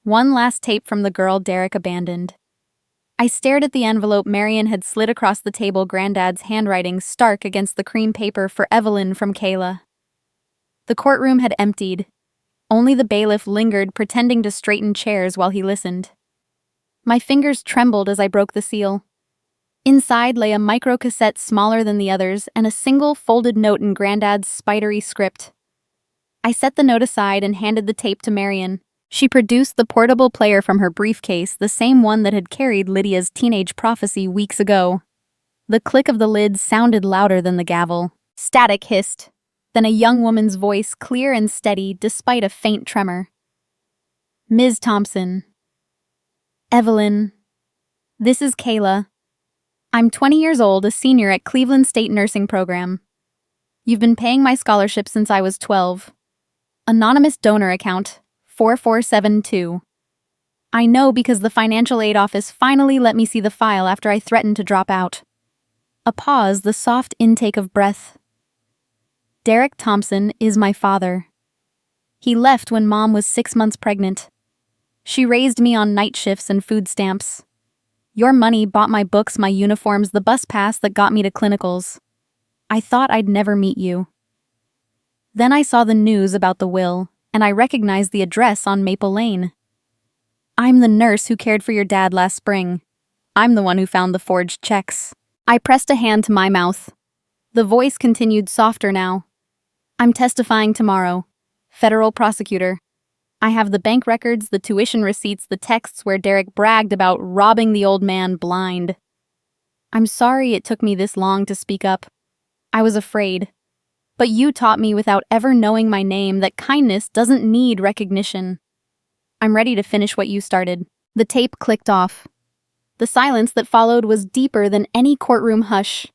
One last tape from the girl Derek abandoned. I stared at the envelope Marion had slid across the table, Granddad's handwriting stark against the cream paper, "For Evelyn from Kayla." The courtroom had emptied. Only the bailiff lingered, pretending to straighten chairs while he listened. My fingers trembled as I broke the seal. Inside lay a microcassette smaller than the others and a single folded note in Granddad's spidery script. I set the note aside and handed the tape to Marion. She produced the portable player from her briefcase, the same one that had carried Lydia's teenage prophecy weeks ago. The click of the lid sounded louder than the gavel. Static hissed. Then a young woman's voice, clear and steady despite a faint tremor. Ms. Thompson. Evelyn. This is Kayla. I'm 20 years old, a senior at Cleveland State Nursing Program. You've been paying my scholarship since I was 12. Anonymous donor account, 4472. I know because the financial aid office finally let me see the file after I threatened to drop out. A pause, the soft intake of breath. Derek Thompson is my father. He left when Mom was 6 months pregnant. She raised me on night shifts and food stamps. Your money bought my books, my uniforms, the bus pass that got me to clinicals. I thought I'd never meet you. Then I saw the news about the will, and I recognized the address on Maple Lane. I'm the nurse who cared for your dad last spring. I'm the one who found the forged checks. I pressed a hand to my mouth. The voice continued softer now. I'm testifying tomorrow. Federal prosecutor. I have the bank records, the tuition receipts, the texts where Derek bragged about robbing the old man blind. I'm sorry it took me this long to speak up. I was afraid. But you taught me without ever knowing my name that kindness doesn't need recognition. I'm ready to finish what you started. The tape clicked off. The silence that followed was deeper than any courtroom hush.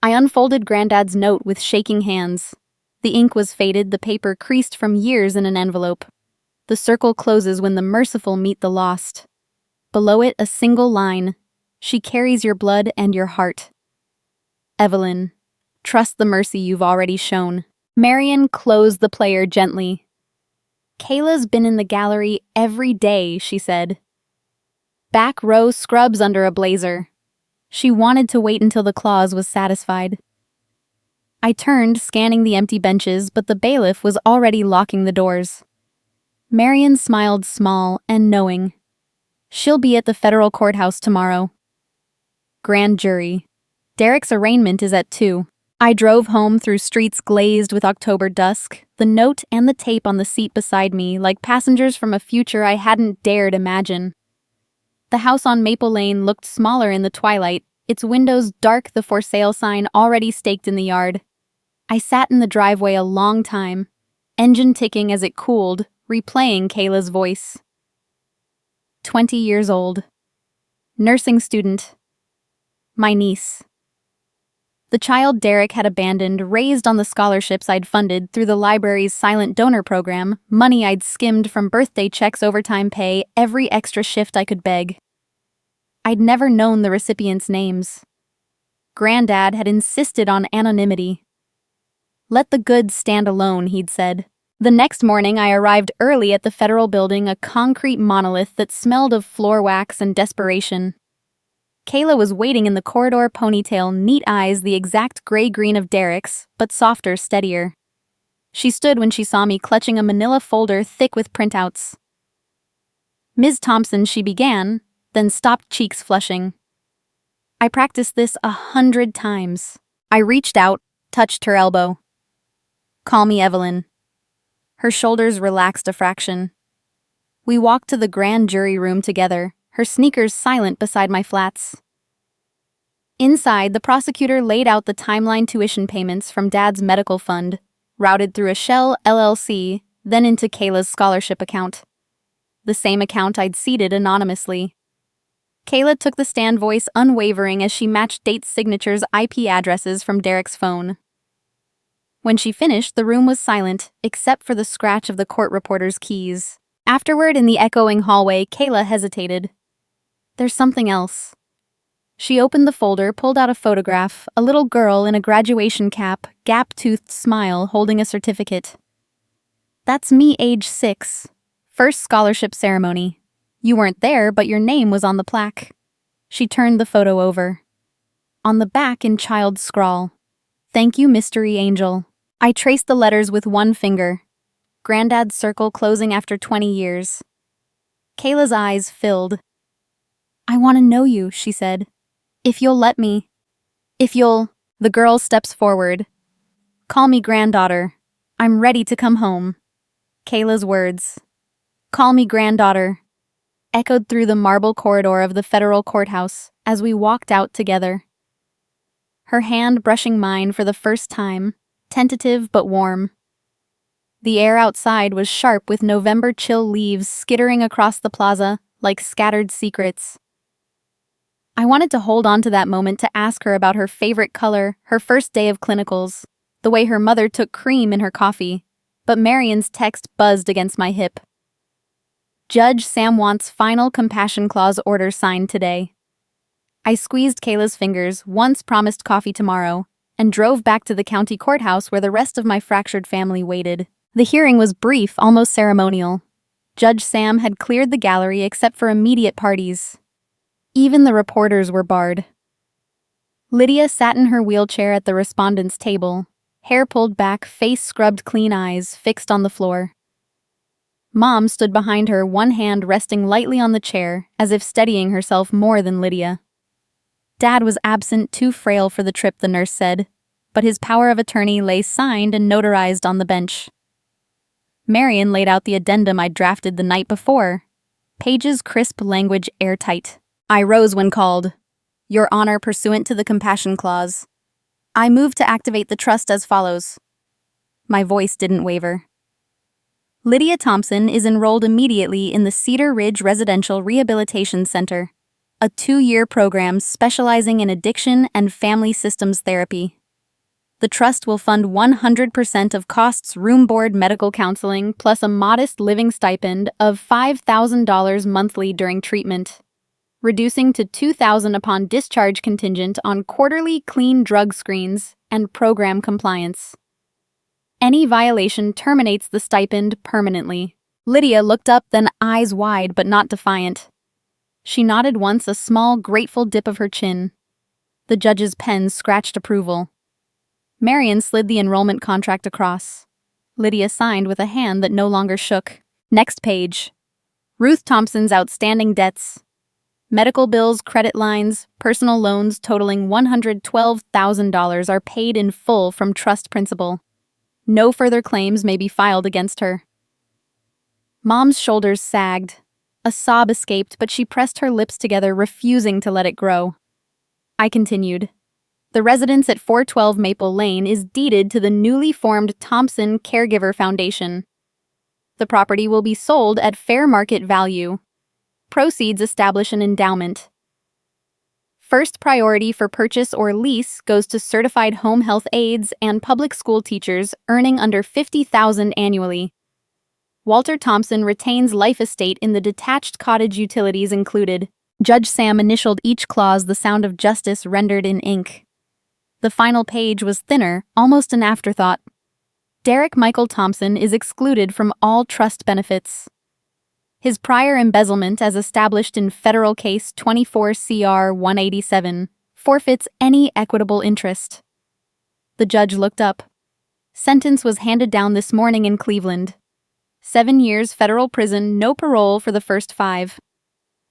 I unfolded Granddad's note with shaking hands. The ink was faded, the paper creased from years in an envelope. The circle closes when the merciful meet the lost. Below it, a single line. She carries your blood and your heart. Evelyn, trust the mercy you've already shown. Marion closed the player gently. Kayla's been in the gallery every day, she said. Back row scrubs under a blazer. She wanted to wait until the clause was satisfied. I turned, scanning the empty benches, but the bailiff was already locking the doors. Marion smiled small and knowing. She'll be at the federal courthouse tomorrow. Grand jury. Derek's arraignment is at 2. I drove home through streets glazed with October dusk, the note and the tape on the seat beside me like passengers from a future I hadn't dared imagine. The house on Maple Lane looked smaller in the twilight, its windows dark, the for sale sign already staked in the yard. I sat in the driveway a long time, engine ticking as it cooled, replaying Kayla's voice. 20 years old. Nursing student. My niece. The child Derek had abandoned, raised on the scholarships I'd funded through the library's silent donor program, money I'd skimmed from birthday checks, overtime pay, every extra shift I could beg. I'd never known the recipients' names. Granddad had insisted on anonymity. Let the goods stand alone, he'd said. The next morning, I arrived early at the federal building, a concrete monolith that smelled of floor wax and desperation. Kayla was waiting in the corridor, ponytail, neat eyes, the exact gray-green of Derek's, but softer, steadier. She stood when she saw me, clutching a manila folder thick with printouts. Ms. Thompson, she began, then stopped, cheeks flushing. I practiced this 100 times. I reached out, touched her elbow. Call me Evelyn. Her shoulders relaxed a fraction. We walked to the grand jury room together, her sneakers silent beside my flats. Inside, the prosecutor laid out the timeline tuition payments from Dad's medical fund, routed through a Shell LLC, then into Kayla's scholarship account. The same account I'd seeded anonymously. Kayla took the stand, voice unwavering as she matched dates, signatures, IP addresses from Derek's phone. When she finished, the room was silent, except for the scratch of the court reporter's keys. Afterward, in the echoing hallway, Kayla hesitated. There's something else. She opened the folder, pulled out a photograph, a little girl in a graduation cap, gap-toothed smile, holding a certificate. That's me, age 6. First scholarship ceremony. You weren't there, but your name was on the plaque. She turned the photo over. On the back, in child's scrawl, "Thank you, Mystery Angel." I traced the letters with one finger. Granddad's circle closing after 20 years. Kayla's eyes filled. "I want to know you," she said. "If you'll let me. If you'll..." The girl steps forward. "Call me granddaughter. I'm ready to come home." Kayla's words. "Call me granddaughter," echoed through the marble corridor of the federal courthouse as we walked out together. Her hand brushing mine for the first time, tentative but warm. The air outside was sharp with November chill leaves skittering across the plaza like scattered secrets. I wanted to hold on to that moment to ask her about her favorite color, her first day of clinicals, the way her mother took cream in her coffee, but Marion's text buzzed against my hip. Judge Sam wants final compassion clause order signed today. I squeezed Kayla's fingers, once promised coffee tomorrow, and drove back to the county courthouse where the rest of my fractured family waited. The hearing was brief, almost ceremonial. Judge Sam had cleared the gallery except for immediate parties. Even the reporters were barred. Lydia sat in her wheelchair at the respondent's table, hair pulled back, face scrubbed, clean eyes fixed on the floor. Mom stood behind her, one hand resting lightly on the chair, as if steadying herself more than Lydia. Dad was absent, too frail for the trip, the nurse said, but his power of attorney lay signed and notarized on the bench. Marion laid out the addendum I'd drafted the night before. Pages crisp, language airtight. I rose when called. "Your Honor, pursuant to the Compassion Clause. I move to activate the trust as follows." My voice didn't waver. Lydia Thompson is enrolled immediately in the Cedar Ridge Residential Rehabilitation Center, a 2-year program specializing in addiction and family systems therapy. The trust will fund 100% of costs, room board, medical counseling, plus a modest living stipend of $5,000 monthly during treatment, reducing to $2,000 upon discharge contingent on quarterly clean drug screens and program compliance. Any violation terminates the stipend permanently. Lydia looked up, then eyes wide but not defiant. She nodded once, a small, grateful dip of her chin. The judge's pen scratched approval. Marion slid the enrollment contract across. Lydia signed with a hand that no longer shook. Next page. Ruth Thompson's outstanding debts. Medical bills, credit lines, personal loans totaling $112,000 are paid in full from trust principal. No further claims may be filed against her. Mom's shoulders sagged. A sob escaped, but she pressed her lips together, refusing to let it grow. I continued. The residence at 412 Maple Lane is deeded to the newly formed Thompson Caregiver Foundation. The property will be sold at fair market value. Proceeds establish an endowment. First priority for purchase or lease goes to certified home health aides and public school teachers earning under $50,000 annually. Walter Thompson retains life estate in the detached cottage, utilities included. Judge Sam initialed each clause, the sound of justice rendered in ink. The final page was thinner, almost an afterthought. Derek Michael Thompson is excluded from all trust benefits. His prior embezzlement, as established in Federal Case 24 CR 187, forfeits any equitable interest. The judge looked up. Sentence was handed down this morning in Cleveland. 7 years federal prison, no parole for the first 5.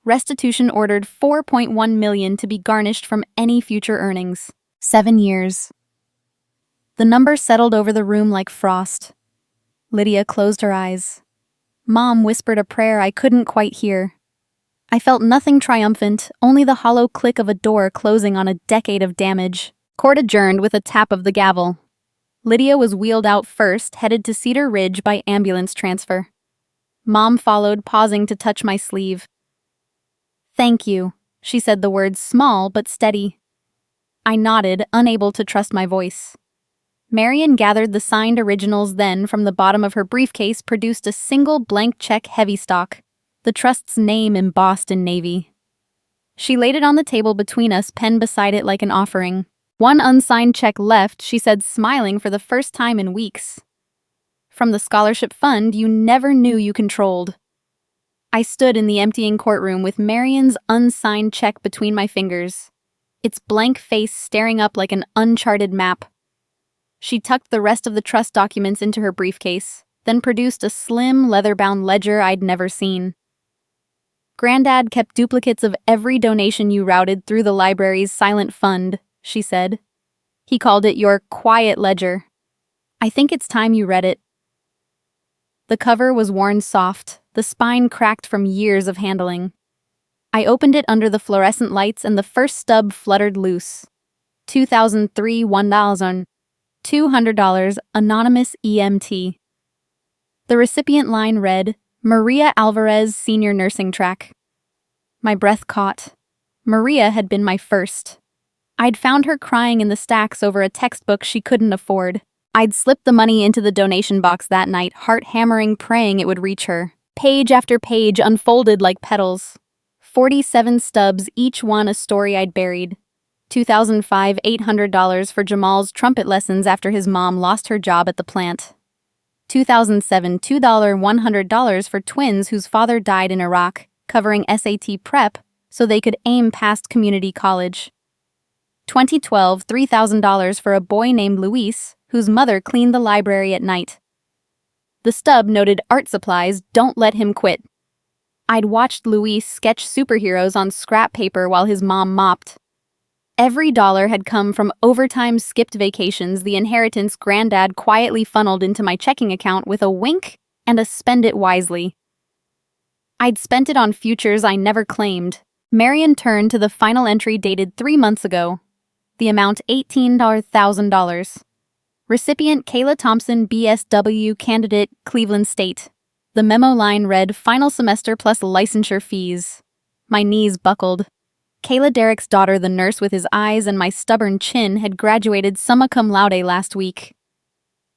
Restitution ordered $4.1 million to be garnished from any future earnings. 7 years. The number settled over the room like frost. Lydia closed her eyes. Mom whispered a prayer I couldn't quite hear. I felt nothing triumphant, only the hollow click of a door closing on a decade of damage. Court adjourned with a tap of the gavel. Lydia was wheeled out first, headed to Cedar Ridge by ambulance transfer. Mom followed, pausing to touch my sleeve. "Thank you," she said, the words small but steady. I nodded, unable to trust my voice. Marion gathered the signed originals, then, from the bottom of her briefcase, produced a single blank check, heavy stock, the trust's name embossed in navy. She laid it on the table between us, pen beside it like an offering. "One unsigned check left," she said, smiling for the first time in weeks. "From the scholarship fund you never knew you controlled." I stood in the emptying courtroom with Marion's unsigned check between my fingers, its blank face staring up like an uncharted map. She tucked the rest of the trust documents into her briefcase, then produced a slim, leather-bound ledger I'd never seen. "Granddad kept duplicates of every donation you routed through the library's silent fund," she said. "He called it your quiet ledger. I think it's time you read it." The cover was worn soft, the spine cracked from years of handling. I opened it under the fluorescent lights and the first stub fluttered loose. 2003 $1, $200, anonymous EMT. The recipient line read, "Maria Alvarez Senior Nursing Track." My breath caught. Maria had been my first. I'd found her crying in the stacks over a textbook she couldn't afford. I'd slipped the money into the donation box that night, heart-hammering, praying it would reach her. Page after page unfolded like petals. 47 stubs, each one a story I'd buried. 2005 $800 for Jamal's trumpet lessons after his mom lost her job at the plant. 2007 $2 $100 for twins whose father died in Iraq, covering SAT prep so they could aim past community college. 2012 $3,000 for a boy named Luis, whose mother cleaned the library at night. The stub noted art supplies, "Don't let him quit." I'd watched Luis sketch superheroes on scrap paper while his mom mopped. Every dollar had come from overtime skipped vacations, the inheritance Granddad quietly funneled into my checking account with a wink and a "spend it wisely." I'd spent it on futures I never claimed. Marion turned to the final entry dated 3 months ago. The amount $18,000. Recipient Kayla Thompson, BSW, candidate, Cleveland State. The memo line read, "Final semester plus licensure fees." My knees buckled. Kayla Derrick's daughter, the nurse with his eyes and my stubborn chin, had graduated summa cum laude last week.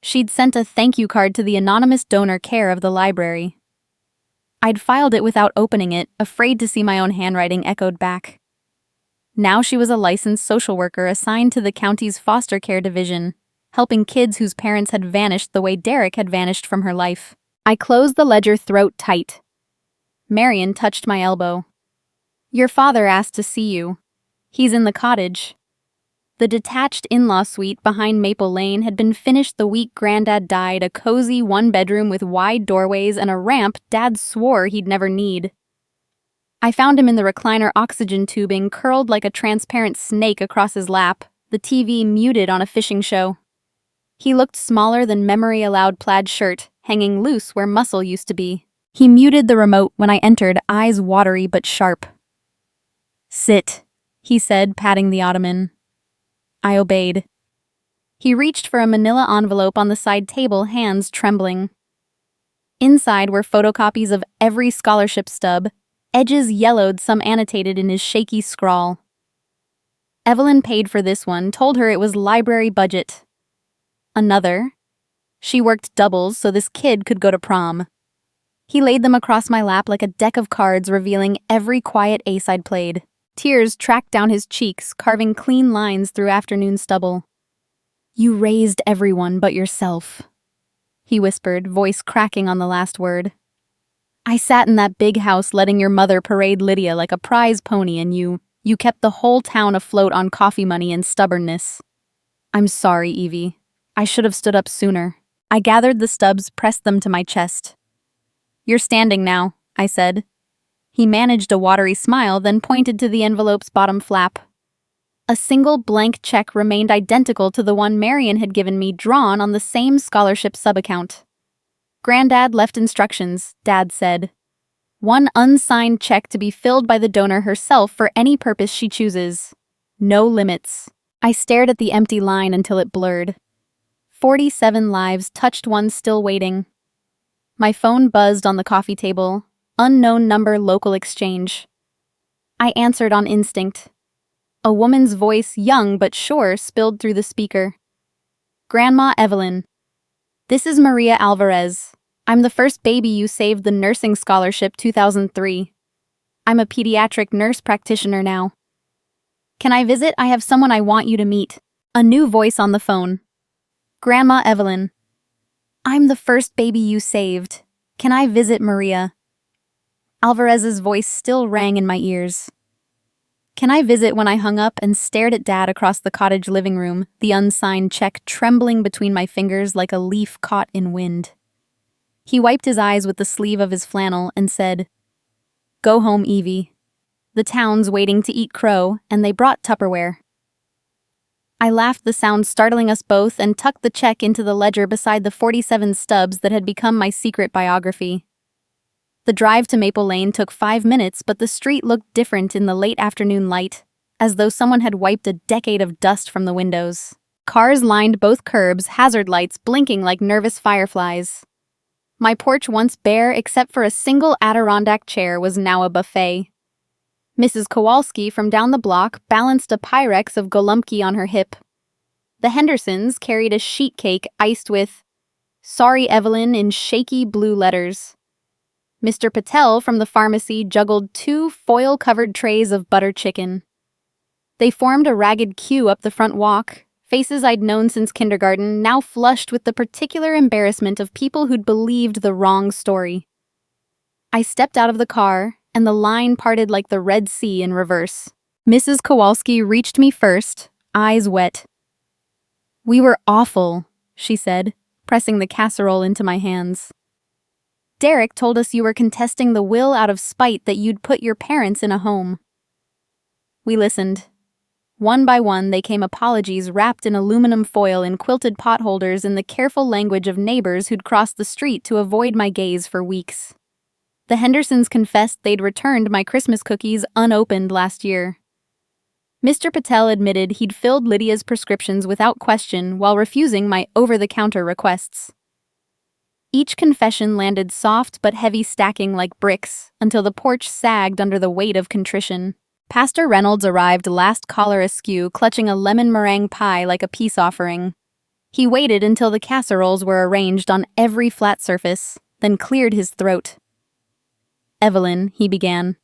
She'd sent a thank you card to the anonymous donor care of the library. I'd filed it without opening it, afraid to see my own handwriting echoed back. Now she was a licensed social worker assigned to the county's foster care division, helping kids whose parents had vanished the way Derrick had vanished from her life. I closed the ledger, throat tight. Marion touched my elbow. "Your father asked to see you. He's in the cottage." The detached in-law suite behind Maple Lane had been finished the week Granddad died, a cozy one-bedroom with wide doorways and a ramp Dad swore he'd never need. I found him in the recliner, oxygen tubing curled like a transparent snake across his lap, the TV muted on a fishing show. He looked smaller than memory-allowed plaid shirt, hanging loose where muscle used to be. He muted the remote when I entered, eyes watery but sharp. "Sit," he said, patting the ottoman. I obeyed. He reached for a manila envelope on the side table, hands trembling. Inside were photocopies of every scholarship stub, edges yellowed, some annotated in his shaky scrawl. Evelyn paid for this one, told her it was library budget. Another. She worked doubles so this kid could go to prom. He laid them across my lap like a deck of cards, revealing every quiet ace I'd played. Tears tracked down his cheeks, carving clean lines through afternoon stubble. "You raised everyone but yourself," he whispered, voice cracking on the last word. "I sat in that big house letting your mother parade Lydia like a prize pony, and you kept the whole town afloat on coffee money and stubbornness. I'm sorry, Evie. I should have stood up sooner." I gathered the stubs, pressed them to my chest. "You're standing now," I said. He managed a watery smile, then pointed to the envelope's bottom flap. A single blank check remained identical to the one Marion had given me, drawn on the same scholarship subaccount. "Granddad left instructions," Dad said. "One unsigned check to be filled by the donor herself for any purpose she chooses. No limits." I stared at the empty line until it blurred. 47 lives touched one still waiting. My phone buzzed on the coffee table. Unknown number, local exchange. I answered on instinct. A woman's voice, young but sure, spilled through the speaker. "Grandma Evelyn. This is Maria Alvarez. I'm the first baby you saved the nursing scholarship 2003. I'm a pediatric nurse practitioner now. Can I visit? I have someone I want you to meet." A new voice on the phone. "Grandma Evelyn. I'm the first baby you saved. Can I visit Maria?" Alvarez's voice still rang in my ears. "Can I visit?" When I hung up and stared at Dad across the cottage living room, the unsigned check trembling between my fingers like a leaf caught in wind. He wiped his eyes with the sleeve of his flannel and said, "Go home, Evie. The town's waiting to eat crow, and they brought Tupperware." I laughed, the sound startling us both, and tucked the check into the ledger beside the 47 stubs that had become my secret biography. The drive to Maple Lane took 5 minutes, but the street looked different in the late afternoon light, as though someone had wiped a decade of dust from the windows. Cars lined both curbs, hazard lights blinking like nervous fireflies. My porch, once bare except for a single Adirondack chair, was now a buffet. Mrs. Kowalski from down the block balanced a Pyrex of Golumki on her hip. The Hendersons carried a sheet cake iced with "Sorry, Evelyn" in shaky blue letters. Mr. Patel from the pharmacy juggled 2 foil-covered trays of butter chicken. They formed a ragged queue up the front walk, faces I'd known since kindergarten, now flushed with the particular embarrassment of people who'd believed the wrong story. I stepped out of the car, and the line parted like the Red Sea in reverse. Mrs. Kowalski reached me first, eyes wet. "We were awful," she said, pressing the casserole into my hands. "Derek told us you were contesting the will out of spite that you'd put your parents in a home." We listened. One by one, they came apologies wrapped in aluminum foil in quilted potholders in the careful language of neighbors who'd crossed the street to avoid my gaze for weeks. The Hendersons confessed they'd returned my Christmas cookies unopened last year. Mr. Patel admitted he'd filled Lydia's prescriptions without question while refusing my over-the-counter requests. Each confession landed soft but heavy, stacking like bricks, until the porch sagged under the weight of contrition. Pastor Reynolds arrived last, collar askew, clutching a lemon meringue pie like a peace offering. He waited until the casseroles were arranged on every flat surface, then cleared his throat. "Evelyn," he began,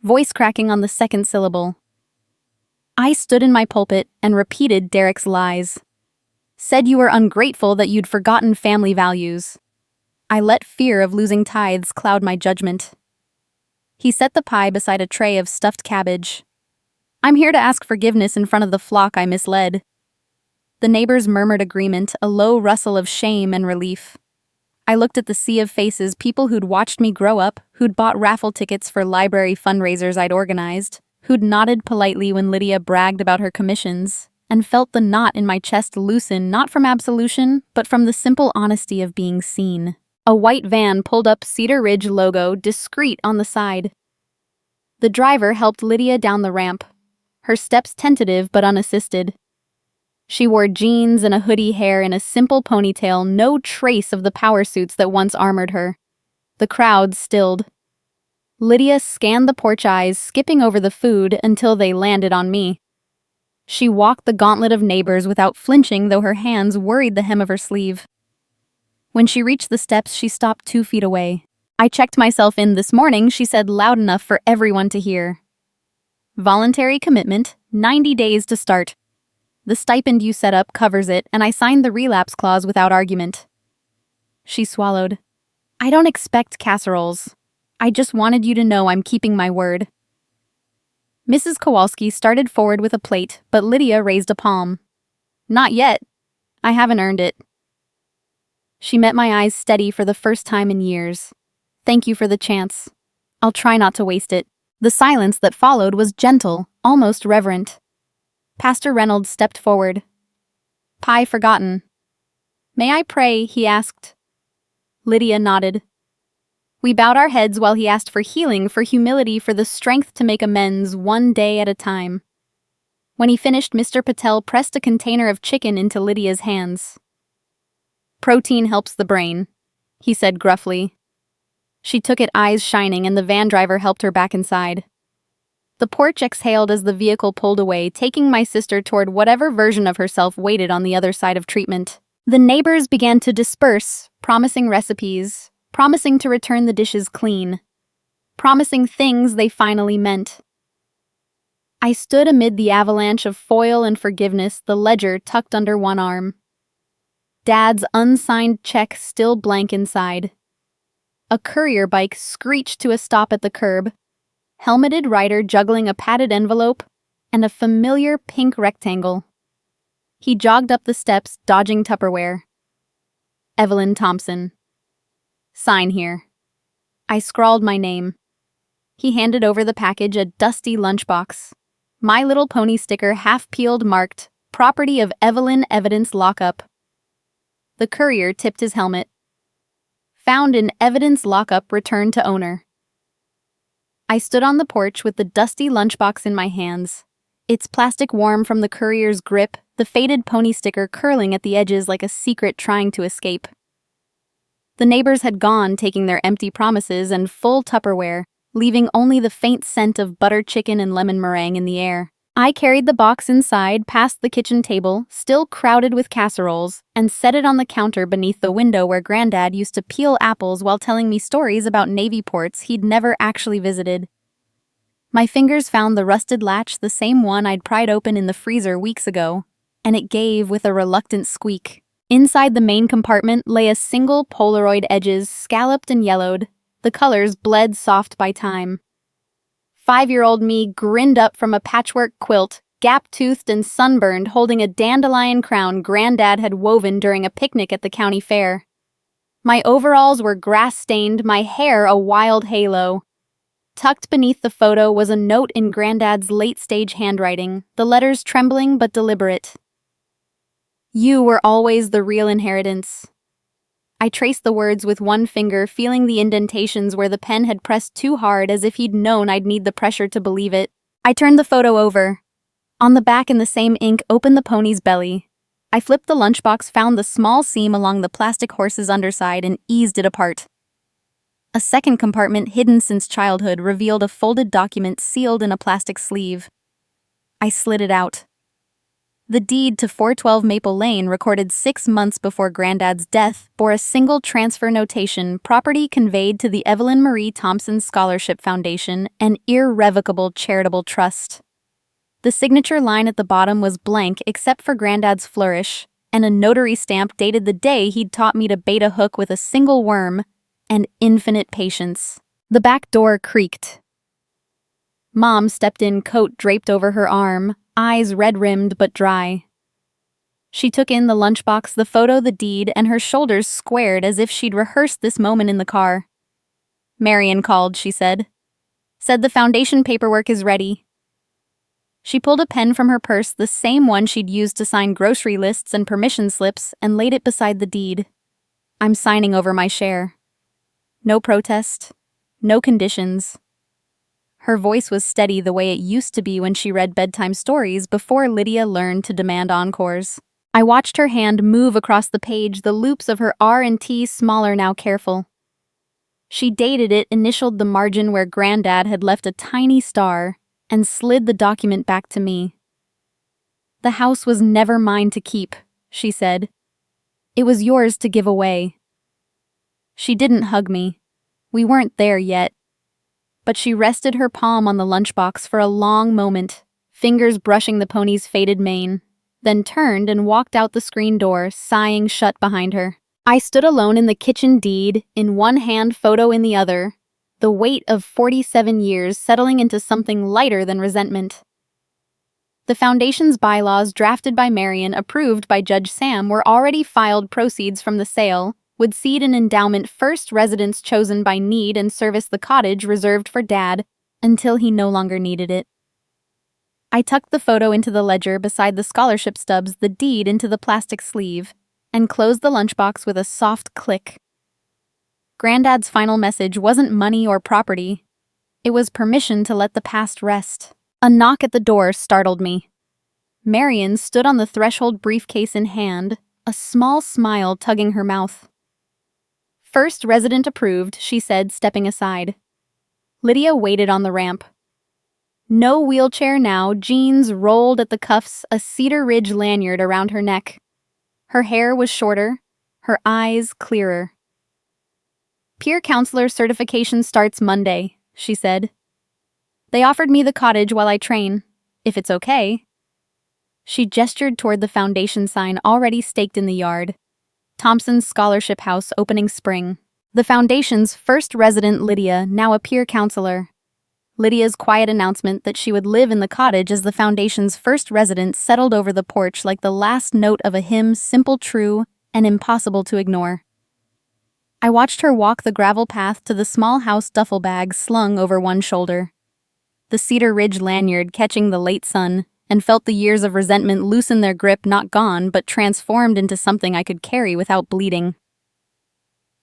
voice cracking on the second syllable. I stood in my pulpit and repeated Derek's lies. Said you were ungrateful, that you'd forgotten family values. I let fear of losing tithes cloud my judgment. He set the pie beside a tray of stuffed cabbage. "I'm here to ask forgiveness in front of the flock I misled." The neighbors murmured agreement, a low rustle of shame and relief. I looked at the sea of faces, people who'd watched me grow up, who'd bought raffle tickets for library fundraisers I'd organized, who'd nodded politely when Lydia bragged about her commissions, and felt the knot in my chest loosen, not from absolution, but from the simple honesty of being seen. A white van pulled up, Cedar Ridge logo discreet on the side. The driver helped Lydia down the ramp, her steps tentative but unassisted. She wore jeans and a hoodie, hair in a simple ponytail, no trace of the power suits that once armored her. The crowd stilled. Lydia scanned the porch, eyes skipping over the food until they landed on me. She walked the gauntlet of neighbors without flinching, though her hands worried the hem of her sleeve. When she reached the steps, she stopped 2 feet away. "I checked myself in this morning," she said, loud enough for everyone to hear. "Voluntary commitment, 90 days to start. The stipend you set up covers it, and I signed the relapse clause without argument." She swallowed. "I don't expect casseroles. I just wanted you to know I'm keeping my word." Mrs. Kowalski started forward with a plate, but Lydia raised a palm. "Not yet. I haven't earned it." She met my eyes steady for the first time in years. "Thank you for the chance. I'll try not to waste it." The silence that followed was gentle, almost reverent. Pastor Reynolds stepped forward. "Pie forgotten." "May I pray?" he asked. Lydia nodded. We bowed our heads while he asked for healing, for humility, for the strength to make amends one day at a time. When he finished, Mr. Patel pressed a container of chicken into Lydia's hands. "Protein helps the brain," he said gruffly. She took it, eyes shining, and the van driver helped her back inside. The porch exhaled as the vehicle pulled away, taking my sister toward whatever version of herself waited on the other side of treatment. The neighbors began to disperse, promising recipes, promising to return the dishes clean, promising things they finally meant. I stood amid the avalanche of foil and forgiveness, the ledger tucked under one arm. Dad's unsigned check still blank inside. A courier bike screeched to a stop at the curb, helmeted rider juggling a padded envelope, and a familiar pink rectangle. He jogged up the steps, dodging Tupperware. Evelyn Thompson. Sign here." I scrawled my name. He handed over the package, a dusty lunchbox. My Little Pony sticker half-peeled marked, "Property of Evelyn Evidence Lockup." The courier tipped his helmet. "Found in evidence lockup, returned to owner." I stood on the porch with the dusty lunchbox in my hands, its plastic warm from the courier's grip, the faded pony sticker curling at the edges like a secret trying to escape. The neighbors had gone, taking their empty promises and full Tupperware, leaving only the faint scent of butter chicken and lemon meringue in the air. I carried the box inside, past the kitchen table, still crowded with casseroles, and set it on the counter beneath the window where Granddad used to peel apples while telling me stories about Navy ports he'd never actually visited. My fingers found the rusted latch, the same one I'd pried open in the freezer weeks ago, and it gave with a reluctant squeak. Inside the main compartment lay a single Polaroid, edges scalloped and yellowed, the colors bled soft by time. 5-year-old me grinned up from a patchwork quilt, gap-toothed and sunburned, holding a dandelion crown Granddad had woven during a picnic at the county fair. My overalls were grass-stained, my hair a wild halo. Tucked beneath the photo was a note in Granddad's late-stage handwriting, the letters trembling but deliberate. "You were always the real inheritance." I traced the words with one finger, feeling the indentations where the pen had pressed too hard, as if he'd known I'd need the pressure to believe it. I turned the photo over. On the back, in the same ink, opened the pony's belly. I flipped the lunchbox, found the small seam along the plastic horse's underside, and eased it apart. A second compartment, hidden since childhood, revealed a folded document sealed in a plastic sleeve. I slid it out. The deed to 412 Maple Lane, recorded 6 months before Granddad's death, bore a single transfer notation: property conveyed to the Evelyn Marie Thompson Scholarship Foundation, an irrevocable charitable trust. The signature line at the bottom was blank except for Granddad's flourish, and a notary stamp dated the day he'd taught me to bait a hook with a single worm and infinite patience. The back door creaked. Mom stepped in, coat draped over her arm, eyes red-rimmed but dry. She took in the lunchbox, the photo, the deed, and her shoulders squared as if she'd rehearsed this moment in the car. "Marion called," she said. "Said the foundation paperwork is ready." She pulled a pen from her purse, the same one she'd used to sign grocery lists and permission slips, and laid it beside the deed. "I'm signing over my share. No protest, no conditions." Her voice was steady, the way it used to be when she read bedtime stories before Lydia learned to demand encores. I watched her hand move across the page, the loops of her R and T smaller, now careful. She dated it, initialed the margin where Granddad had left a tiny star, and slid the document back to me. "The house was never mine to keep," she said. "It was yours to give away." She didn't hug me. We weren't there yet. But she rested her palm on the lunchbox for a long moment, fingers brushing the pony's faded mane, then turned and walked out the screen door, sighing shut behind her. I stood alone in the kitchen, deed in one hand, photo in the other, the weight of 47 years settling into something lighter than resentment. The foundation's bylaws, drafted by Marion, approved by Judge Sam, were already filed. Proceeds from the sale would seed an endowment, first residence chosen by need, and service the cottage reserved for Dad until he no longer needed it. I tucked the photo into the ledger beside the scholarship stubs, the deed into the plastic sleeve, and closed the lunchbox with a soft click. Granddad's final message wasn't money or property. It was permission to let the past rest. A knock at the door startled me. Marion stood on the threshold, briefcase in hand, a small smile tugging her mouth. "First resident approved," she said, stepping aside. Lydia waited on the ramp. No wheelchair now, jeans rolled at the cuffs, a Cedar Ridge lanyard around her neck. Her hair was shorter, her eyes clearer. "Peer counselor certification starts Monday," she said. "They offered me the cottage while I train, if it's okay." She gestured toward the foundation sign already staked in the yard. Thompson's Scholarship House, opening spring. The foundation's first resident, Lydia, now a peer counselor. Lydia's quiet announcement that she would live in the cottage as the foundation's first resident settled over the porch like the last note of a hymn, simple, true, and impossible to ignore. I watched her walk the gravel path to the small house duffel bag slung over one shoulder, the Cedar Ridge lanyard catching the late sun, and felt the years of resentment loosen their grip, not gone, but transformed into something I could carry without bleeding.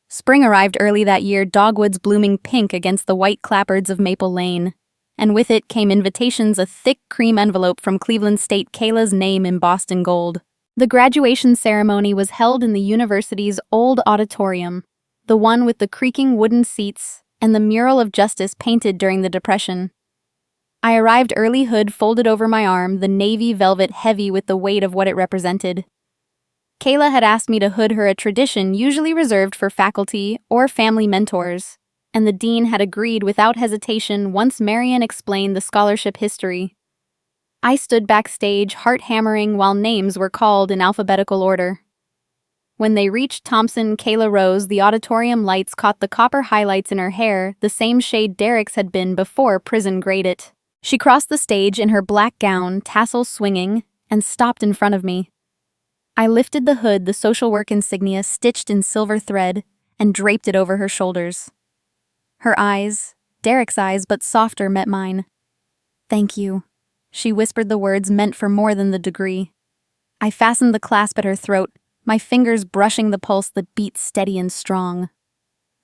Spring arrived early that year, dogwoods blooming pink against the white clapboards of Maple Lane, and with it came invitations, a thick cream envelope from Cleveland State, Kayla's name embossed in gold. The graduation ceremony was held in the university's old auditorium, the one with the creaking wooden seats and the mural of justice painted during the Depression. I arrived early, hood folded over my arm, the navy velvet heavy with the weight of what it represented. Kayla had asked me to hood her, a tradition usually reserved for faculty or family mentors, and the dean had agreed without hesitation once Marian explained the scholarship history. I stood backstage, heart hammering, while names were called in alphabetical order. When they reached Thompson, Kayla rose. The auditorium lights caught the copper highlights in her hair, the same shade Derek's had been before prison grayed it. She crossed the stage in her black gown, tassels swinging, and stopped in front of me. I lifted the hood, the social work insignia stitched in silver thread, and draped it over her shoulders. Her eyes, Derek's eyes but softer, met mine. "Thank you." She whispered the words meant for more than the degree. I fastened the clasp at her throat, my fingers brushing the pulse that beat steady and strong.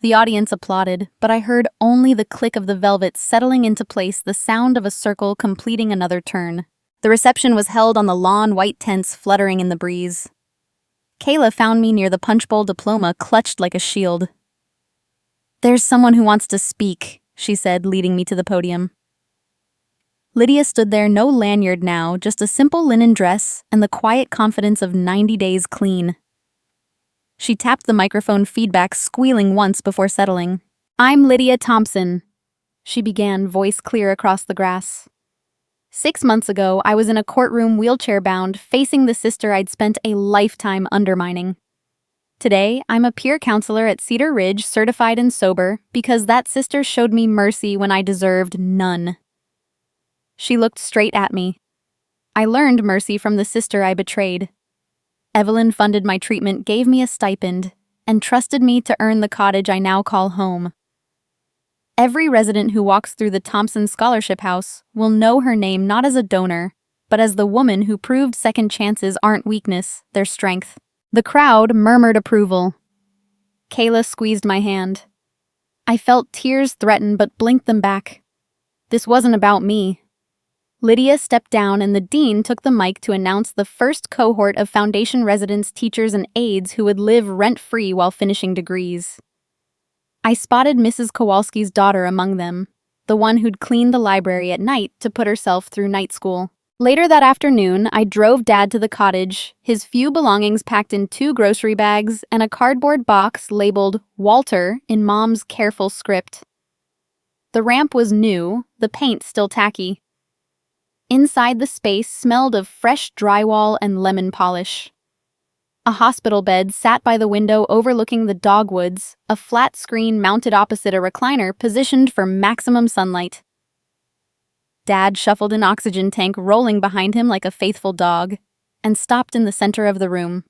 The audience applauded, but I heard only the click of the velvet settling into place, the sound of a circle completing another turn. The reception was held on the lawn, white tents fluttering in the breeze. Kayla found me near the punch bowl diploma clutched like a shield. "There's someone who wants to speak," she said, leading me to the podium. Lydia stood there, no lanyard now, just a simple linen dress and the quiet confidence of 90 days clean. She tapped the microphone feedback, squealing once before settling. "I'm Lydia Thompson," she began, voice clear across the grass. 6 months ago, I was in a courtroom, wheelchair-bound, facing the sister I'd spent a lifetime undermining. Today, I'm a peer counselor at Cedar Ridge, certified and sober, because that sister showed me mercy when I deserved none. She looked straight at me. I learned mercy from the sister I betrayed. Evelyn funded my treatment, gave me a stipend, and trusted me to earn the cottage I now call home. Every resident who walks through the Thompson Scholarship House will know her name not as a donor, but as the woman who proved second chances aren't weakness, they're strength. The crowd murmured approval. Kayla squeezed my hand. I felt tears threaten but blinked them back. This wasn't about me. Lydia stepped down and the dean took the mic to announce the first cohort of foundation residents, teachers, and aides who would live rent-free while finishing degrees. I spotted Mrs. Kowalski's daughter among them, the one who'd cleaned the library at night to put herself through night school. Later that afternoon, I drove Dad to the cottage, his few belongings packed in 2 grocery bags and a cardboard box labeled Walter in Mom's careful script. The ramp was new, the paint still tacky. Inside, the space smelled of fresh drywall and lemon polish. A hospital bed sat by the window overlooking the dogwoods, a flat screen mounted opposite a recliner positioned for maximum sunlight. Dad shuffled an oxygen tank rolling behind him like a faithful dog, and stopped in the center of the room.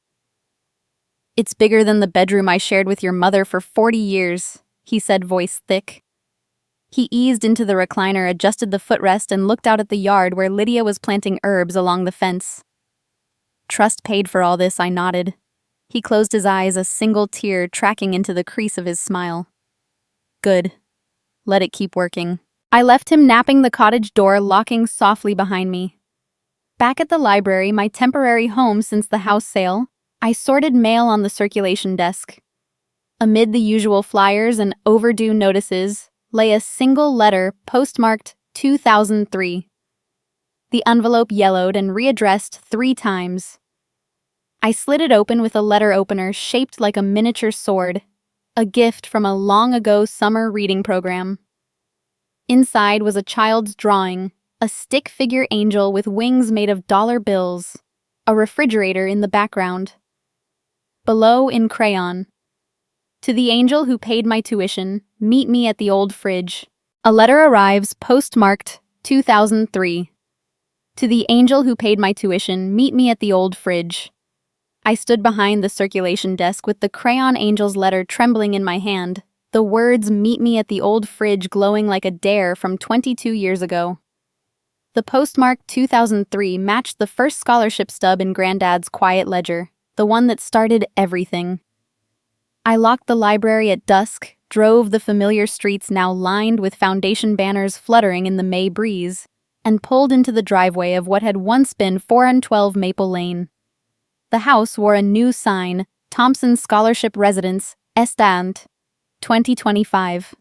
"It's bigger than the bedroom I shared with your mother for 40 years, he said, voice thick. He eased into the recliner, adjusted the footrest, and looked out at the yard where Lydia was planting herbs along the fence. "Trust paid for all this," I nodded. He closed his eyes, a single tear tracking into the crease of his smile. "Good. Let it keep working." I left him napping, the cottage door locking softly behind me. Back at the library, my temporary home since the house sale, I sorted mail on the circulation desk. Amid the usual flyers and overdue notices lay a single letter postmarked 2003. The envelope yellowed and readdressed 3 times. I slid it open with a letter opener shaped like a miniature sword, a gift from a long-ago summer reading program. Inside was a child's drawing, a stick figure angel with wings made of dollar bills, a refrigerator in the background. Below, in crayon, "To the angel who paid my tuition, meet me at the old fridge. A letter arrives postmarked 2003. To the angel who paid my tuition, meet me at the old fridge." I stood behind the circulation desk with the crayon angel's letter trembling in my hand. The words "Meet me at the old fridge" glowing like a dare from 22 years ago. The postmark 2003 matched the first scholarship stub in Granddad's quiet ledger, the one that started everything. I locked the library at dusk, drove the familiar streets now lined with foundation banners fluttering in the May breeze, and pulled into the driveway of what had once been 412 Maple Lane. The house wore a new sign, Thompson Scholarship Residence, Estand, 2025.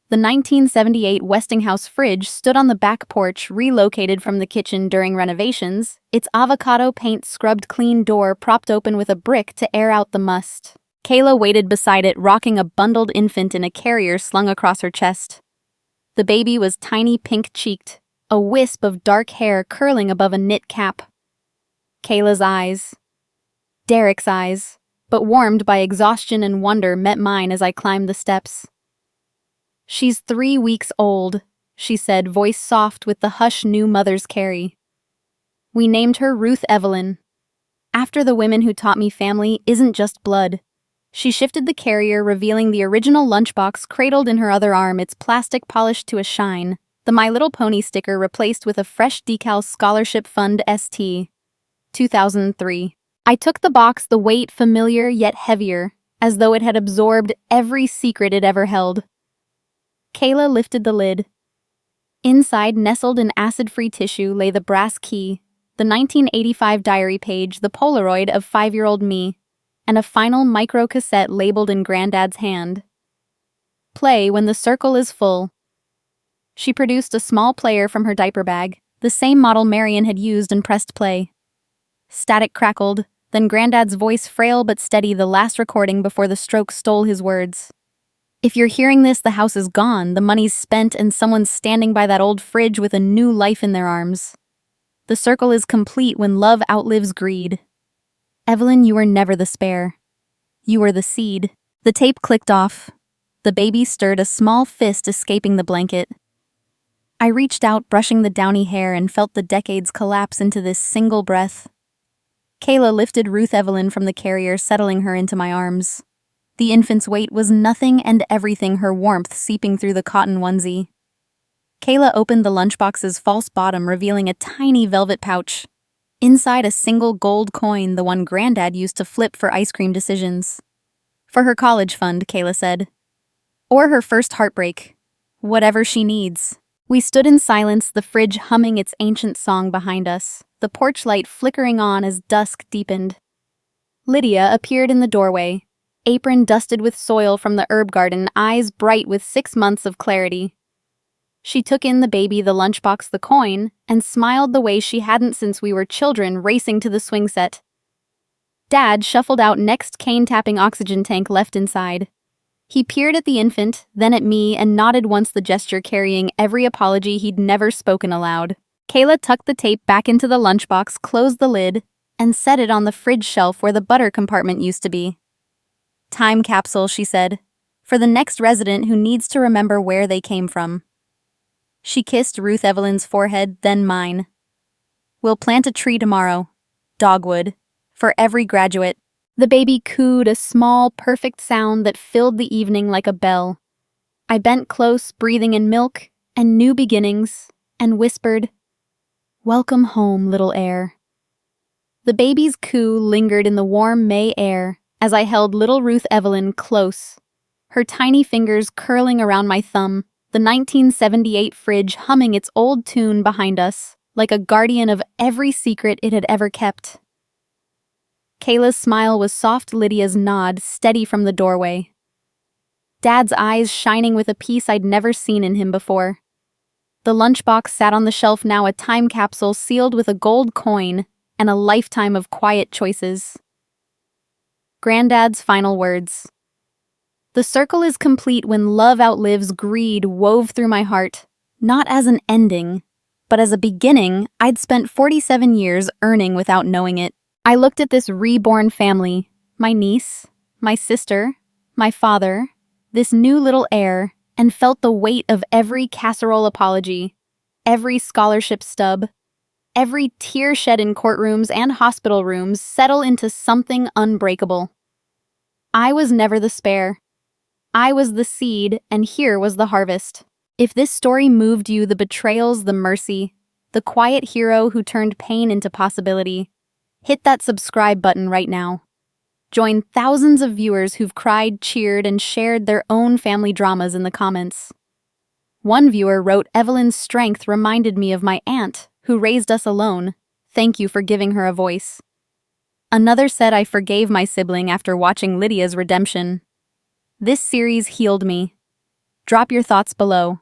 The 1978 Westinghouse fridge stood on the back porch, relocated from the kitchen during renovations, its avocado paint scrubbed clean door propped open with a brick to air out the must. Kayla waited beside it, rocking a bundled infant in a carrier slung across her chest. The baby was tiny pink-cheeked, a wisp of dark hair curling above a knit cap. Kayla's eyes, Derek's eyes, but warmed by exhaustion and wonder, met mine as I climbed the steps. "She's 3 weeks old," she said, voice soft with the hush new mothers carry. "We named her Ruth Evelyn. After the women who taught me family isn't just blood." She shifted the carrier, revealing the original lunchbox cradled in her other arm, its plastic polished to a shine, the My Little Pony sticker replaced with a fresh decal Scholarship Fund ST. 2003. I took the box, the weight familiar yet heavier, as though it had absorbed every secret it ever held. Kayla lifted the lid. Inside, nestled in acid-free tissue, lay the brass key, the 1985 diary page, the Polaroid of 5-year-old me, and a final micro-cassette labeled in Granddad's hand. "Play when the circle is full." She produced a small player from her diaper bag, the same model Marion had used, and pressed play. Static crackled, then Granddad's voice, frail but steady, the last recording before the stroke stole his words. "If you're hearing this, the house is gone, the money's spent, and someone's standing by that old fridge with a new life in their arms. The circle is complete when love outlives greed. Evelyn, you were never the spare. You were the seed." The tape clicked off. The baby stirred, a small fist escaping the blanket. I reached out, brushing the downy hair, and felt the decades collapse into this single breath. Kayla lifted Ruth Evelyn from the carrier, settling her into my arms. The infant's weight was nothing and everything, her warmth seeping through the cotton onesie. Kayla opened the lunchbox's false bottom, revealing a tiny velvet pouch. Inside, a single gold coin, the one Granddad used to flip for ice cream decisions. "For her college fund," Kayla said. "Or her first heartbreak. Whatever she needs." We stood in silence, the fridge humming its ancient song behind us, the porch light flickering on as dusk deepened. Lydia appeared in the doorway, apron dusted with soil from the herb garden, eyes bright with 6 months of clarity. She took in the baby, the lunchbox, the coin, and smiled the way she hadn't since we were children, racing to the swing set. Dad shuffled out next, cane-tapping oxygen tank left inside. He peered at the infant, then at me, and nodded once, the gesture carrying every apology he'd never spoken aloud. Kayla tucked the tape back into the lunchbox, closed the lid, and set it on the fridge shelf where the butter compartment used to be. "Time capsule," she said, "for the next resident who needs to remember where they came from." She kissed Ruth Evelyn's forehead, then mine. "We'll plant a tree tomorrow. Dogwood. For every graduate." The baby cooed, a small, perfect sound that filled the evening like a bell. I bent close, breathing in milk and new beginnings, and whispered, "Welcome home, little heir." The baby's coo lingered in the warm May air as I held little Ruth Evelyn close, her tiny fingers curling around my thumb, the 1978 fridge humming its old tune behind us, like a guardian of every secret it had ever kept. Kayla's smile was soft, Lydia's nod steady from the doorway. Dad's eyes shining with a peace I'd never seen in him before. The lunchbox sat on the shelf now, a time capsule sealed with a gold coin and a lifetime of quiet choices. Granddad's final words. "The circle is complete when love outlives greed," wove through my heart, not as an ending, but as a beginning I'd spent 47 years earning without knowing it. I looked at this reborn family, my niece, my sister, my father, this new little heir, and felt the weight of every casserole apology, every scholarship stub, Every tear shed in courtrooms and hospital rooms settle into something unbreakable. I was never the spare. I was the seed, and here was the harvest. If this story moved you, the betrayals, the mercy, the quiet hero who turned pain into possibility, hit that subscribe button right now. Join thousands of viewers who've cried, cheered, and shared their own family dramas in the comments. One viewer wrote, "Evelyn's strength reminded me of my aunt, who raised us alone. Thank you for giving her a voice." Another said, "I forgave my sibling after watching Lydia's redemption. This series healed me." Drop your thoughts below.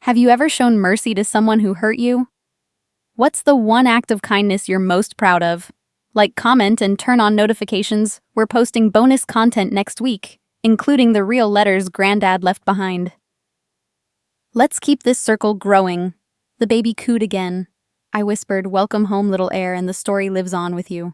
Have you ever shown mercy to someone who hurt you? What's the one act of kindness you're most proud of? Like, comment, and turn on notifications. We're posting bonus content next week, including the real letters Granddad left behind. Let's keep this circle growing. The baby cooed again. I whispered, "Welcome home, little heir," and the story lives on with you.